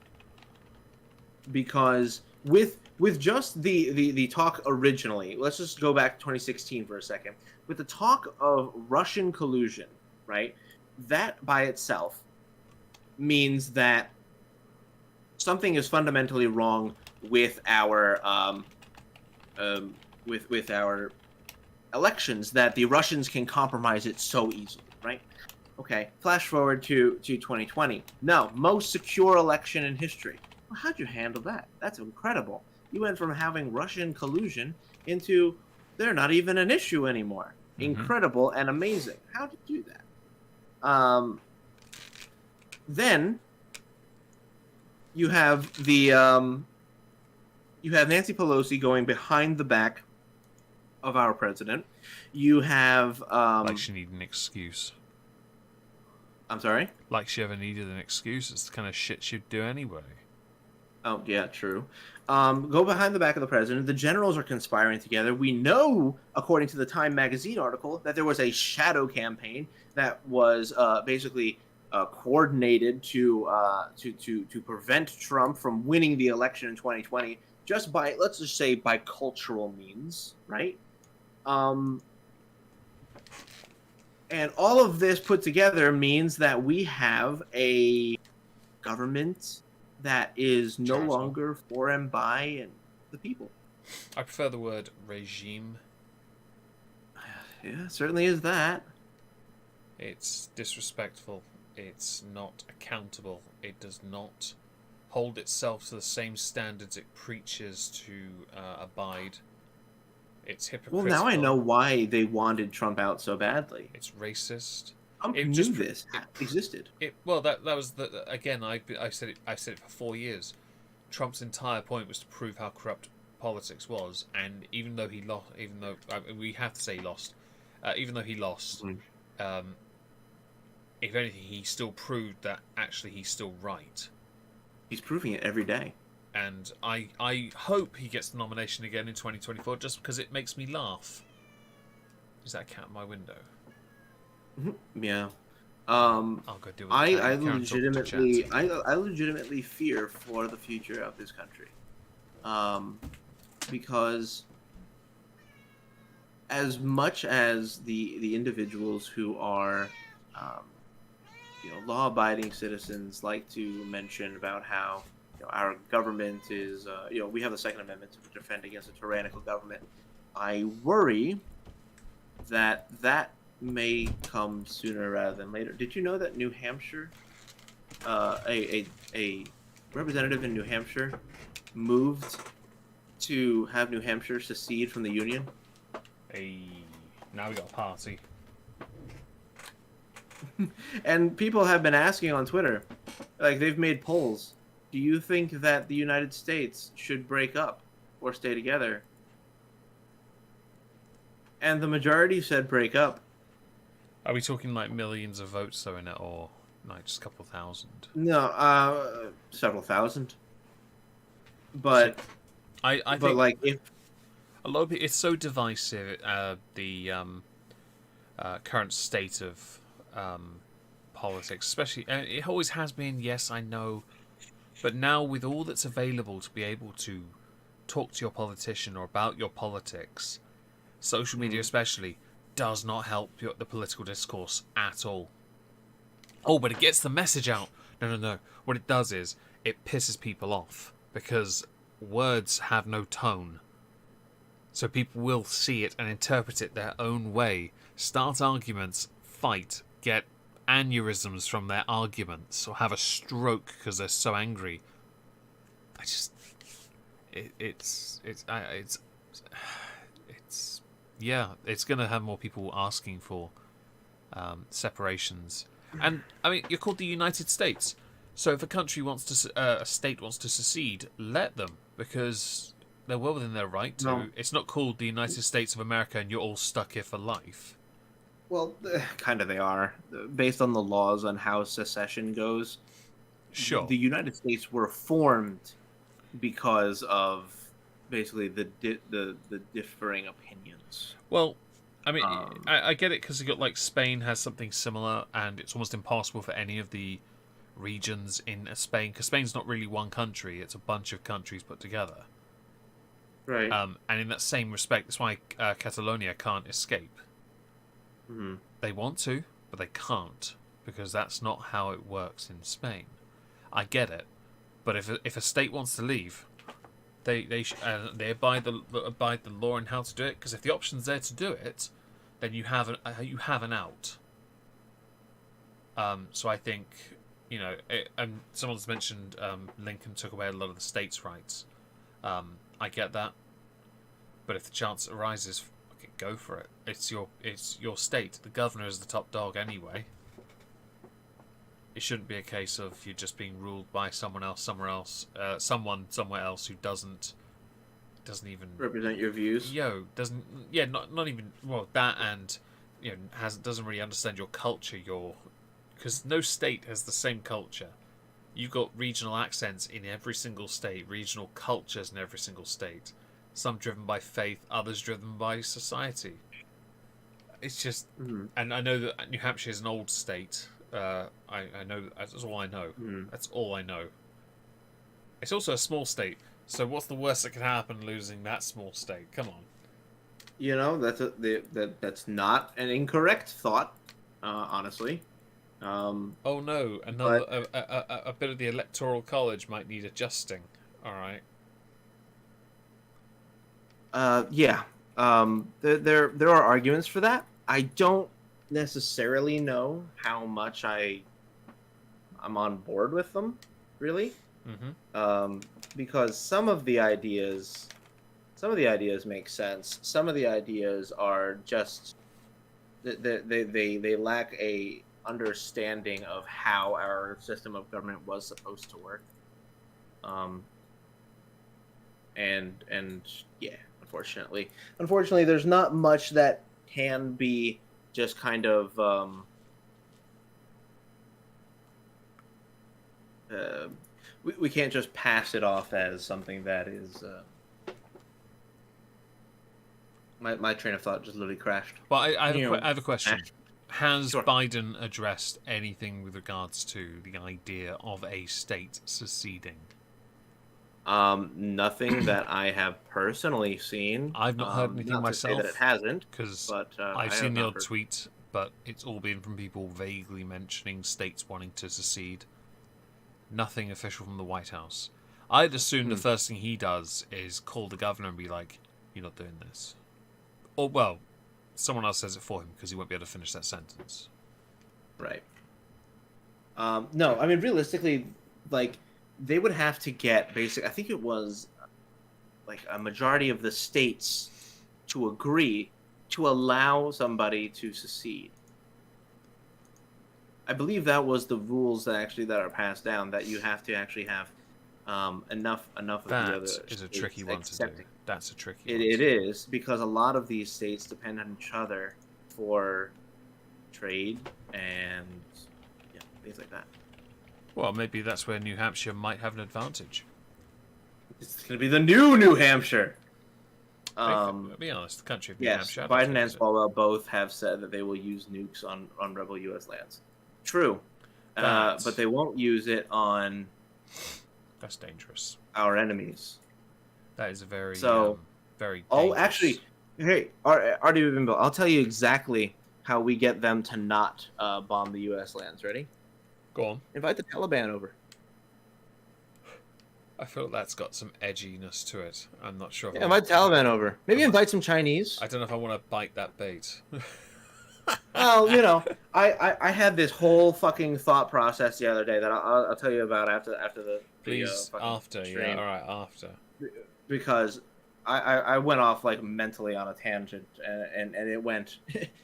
because with just the talk originally, let's just go back to 2016 for a second, with the talk of Russian collusion, right? That by itself means that something is fundamentally wrong with our with our elections, that the Russians can compromise it so easily, right? Okay, flash forward to 2020. No, most secure election in history. Well, how'd you handle that? That's incredible. You went from having Russian collusion into they're not even an issue anymore. Mm-hmm. Incredible and amazing. How did you do that? Then you have you have Nancy Pelosi going behind the back of our president. You have Like she needed an excuse. I'm sorry. Like she ever needed an excuse. It's the kind of shit she'd do anyway. Oh, yeah, true. Go behind the back of the president. The generals are conspiring together. We know, according to the Time magazine article, that there was a shadow campaign that was basically coordinated to prevent Trump from winning the election in 2020, just by, let's just say, by cultural means, right? Um, and all of this put together means that we have a government that is no Charitable. longer for and by and the people. I prefer the word regime. Yeah, certainly is that. It's disrespectful. It's not accountable. It does not hold itself to the same standards it preaches to abide. It's Well, hypocritical. now I know why they wanted Trump out so badly. It's racist. Trump It knew just- this existed. That was the again. I said it for 4 years. Trump's entire point was to prove how corrupt politics was, and even though he lost, we have to say he lost, even though he lost, if anything, he still proved that actually he's still right. He's proving it every day. And I hope he gets the nomination again in 2024, just because it makes me laugh. Is that a cat in my window? Yeah. I'll go deal with the cat. I You can't talk to legitimately, chat. I legitimately fear for the future of this country, because as much as the individuals who are, law-abiding citizens like to mention about how our government is, we have the Second Amendment to defend against a tyrannical government. I worry that may come sooner rather than later. Did you know that New Hampshire, a representative in New Hampshire, moved to have New Hampshire secede from the Union? Hey, now we got a party. And people have been asking on Twitter, like they've made polls. Do you think that the United States should break up or stay together? And the majority said break up. Are we talking like millions of votes though in it, or like just a couple thousand? No, several thousand. But I but think like if a lot of it's so divisive. The current state of politics, especially, it always has been. Yes, I know, but now with all that's available to be able to talk to your politician or about your politics, social media especially does not help the political discourse at all. Oh, but it gets the message out. No. What it does is it pisses people off because words have no tone. So people will see it and interpret it their own way, start arguments, fight, get aneurysms from their arguments, or have a stroke because they're so angry. It's going to have more people asking for separations. And I mean, you're called the United States, so if a country wants to, a state wants to secede, let them, because they're well within their right to. No. It's not called the United States of America, and you're all stuck here for life. well, kind of they are, based on the laws on how secession goes. Sure. The United States were formed because of basically the differing opinions. Well, I mean, I get it because you got like Spain has something similar, and it's almost impossible for any of the regions in Spain, because Spain's not really one country; it's a bunch of countries put together. Right. And in that same respect, that's why Catalonia can't escape. Mhm. They want to, but they can't, because that's not how it works in Spain. I get it, but if a state wants to leave, they abide the law and how to do it. Because if the option's there to do it, then you have an out. So I think, and someone's mentioned Lincoln took away a lot of the states' rights. I get that, but if the chance arises, okay, go for it. It's your state. The governor is the top dog anyway. It shouldn't be a case of you're just being ruled by someone somewhere else who doesn't even Represent your views. not even that, and doesn't really understand your culture, your because no state has the same culture. You've got regional accents in every single state, regional cultures in every single state. Some driven by faith, others driven by society. It's just, and I know that New Hampshire is an old state. I know that's all I know. That's all I know. It's also a small state, so what's the worst that can happen losing that small state? Come on. You know, that's not an incorrect thought, honestly. Oh no, another a bit of the electoral college might need adjusting. All right. Yeah. There are arguments for that. I don't necessarily know how much I'm on board with them, really. Because some of the ideas make sense. Some of the ideas are just they lack a understanding of how our system of government was supposed to work. And yeah, unfortunately, there's not much that can be just kind of we can't just pass it off as something that is. My train of thought just literally crashed. Well, I have a question. Has Sure. Biden addressed anything with regards to the idea of a state seceding? Nothing that I have personally seen. I've not heard anything not myself. To say that it hasn't, because but I've seen the odd tweet, but it's all been from people vaguely mentioning states wanting to secede. Nothing official from the White House. I'd assume the first thing he does is call the governor and be like, "You're not doing this," or well, someone else says it for him because he won't be able to finish that sentence. Right. No, I mean realistically, like they would have to get basic. I think it was like a majority of the states to agree to allow somebody to secede. I believe that was the rules that are passed down, that you have to actually have enough of the other. That is a tricky one to do. That's a tricky one. It is, because a lot of these states depend on each other for trade and things like that. Well, maybe that's where New Hampshire might have an advantage. It's going to be the New Hampshire. I'll be honest, the country of New Hampshire. Biden and Swalwell both have said that they will use nukes on rebel U.S. lands. True, but they won't use it on. That's dangerous. Our enemies. That is a very very. Oh, dangerous. actually, hey, Artie Bimbo, I'll tell you exactly how we get them to not bomb the U.S. lands. Ready? Go on. Invite the Taliban over. I feel that's got some edginess to it. I'm not sure. Yeah, invite the Taliban over. Maybe invite some Chinese. I don't know if I want to bite that bait. Well, you know, I had this whole fucking thought process the other day that I'll tell you about after the Please, after, stream. yeah, all right, after. Because I went off like mentally on a tangent, and it went,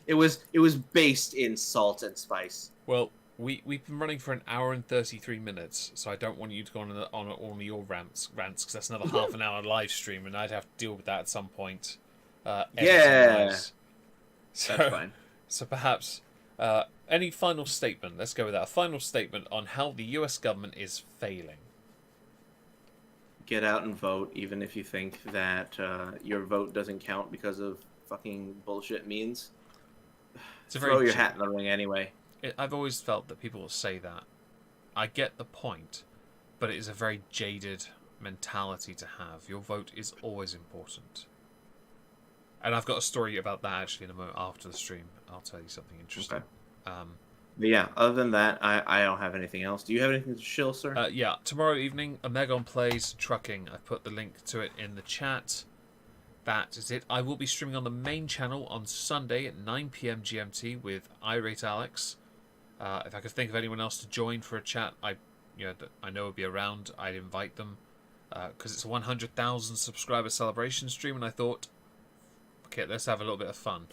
it was based in salt and spice. Well, we've been running for an hour and 33 minutes, so I don't want you to go on all your rants, because that's another half an hour live stream, and I'd have to deal with that at some point. Yeah, so, that's fine. So perhaps any final statement? Let's go with that. A final statement on how the U.S. government is failing. Get out and vote, even if you think that your vote doesn't count because of fucking bullshit means. Throw your hat in the ring anyway. I've always felt that people will say that. I get the point, but it is a very jaded mentality to have. Your vote is always important. And I've got a story about that actually in a moment after the stream. I'll tell you something interesting. Okay. But yeah, other than that, I don't have anything else. Do you have anything to shill, sir? Yeah, tomorrow evening, Omegon plays Trucking. I put the link to it in the chat. That is it. I will be streaming on the main channel on Sunday at 9 p.m. GMT with Irate Alex. If I could think of anyone else to join for a chat, I know would be around, I'd invite them. Because it's a 100,000 subscriber celebration stream, and I thought, okay, let's have a little bit of fun.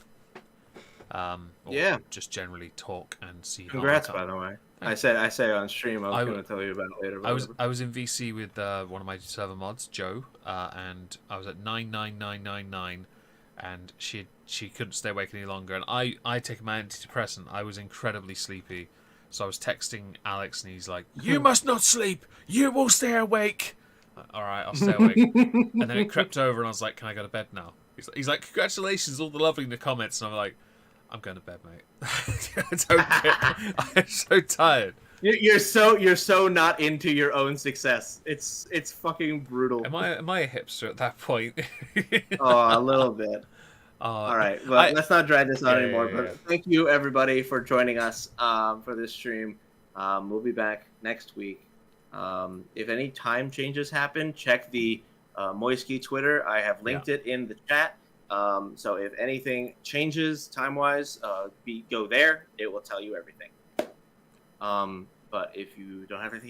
Or just generally talk and see. Congrats, by the way. I say on stream. I was going to tell you about it later. I was in VC with one of my server mods, Joe, and I was at 99999, and she couldn't stay awake any longer. And I take my antidepressant. I was incredibly sleepy, So I was texting Alex, and he's like, "You must not sleep. You will stay awake." All right, I'll stay awake. And then it crept over, and I was like, "Can I go to bed now?" He's like, "Congratulations, all the lovely in the comments." And I'm like, "I'm going to bed, mate. I'm so tired." You're so not into your own success. It's fucking brutal. Am I a hipster at that point? Oh, a little bit. All right, well, let's not drag this on anymore. But thank you everybody for joining us for this stream. We'll be back next week. If any time changes happen, check the Moisky Twitter. I have linked it in the chat. So if anything changes time-wise, go there. It will tell you everything. But if you don't have anything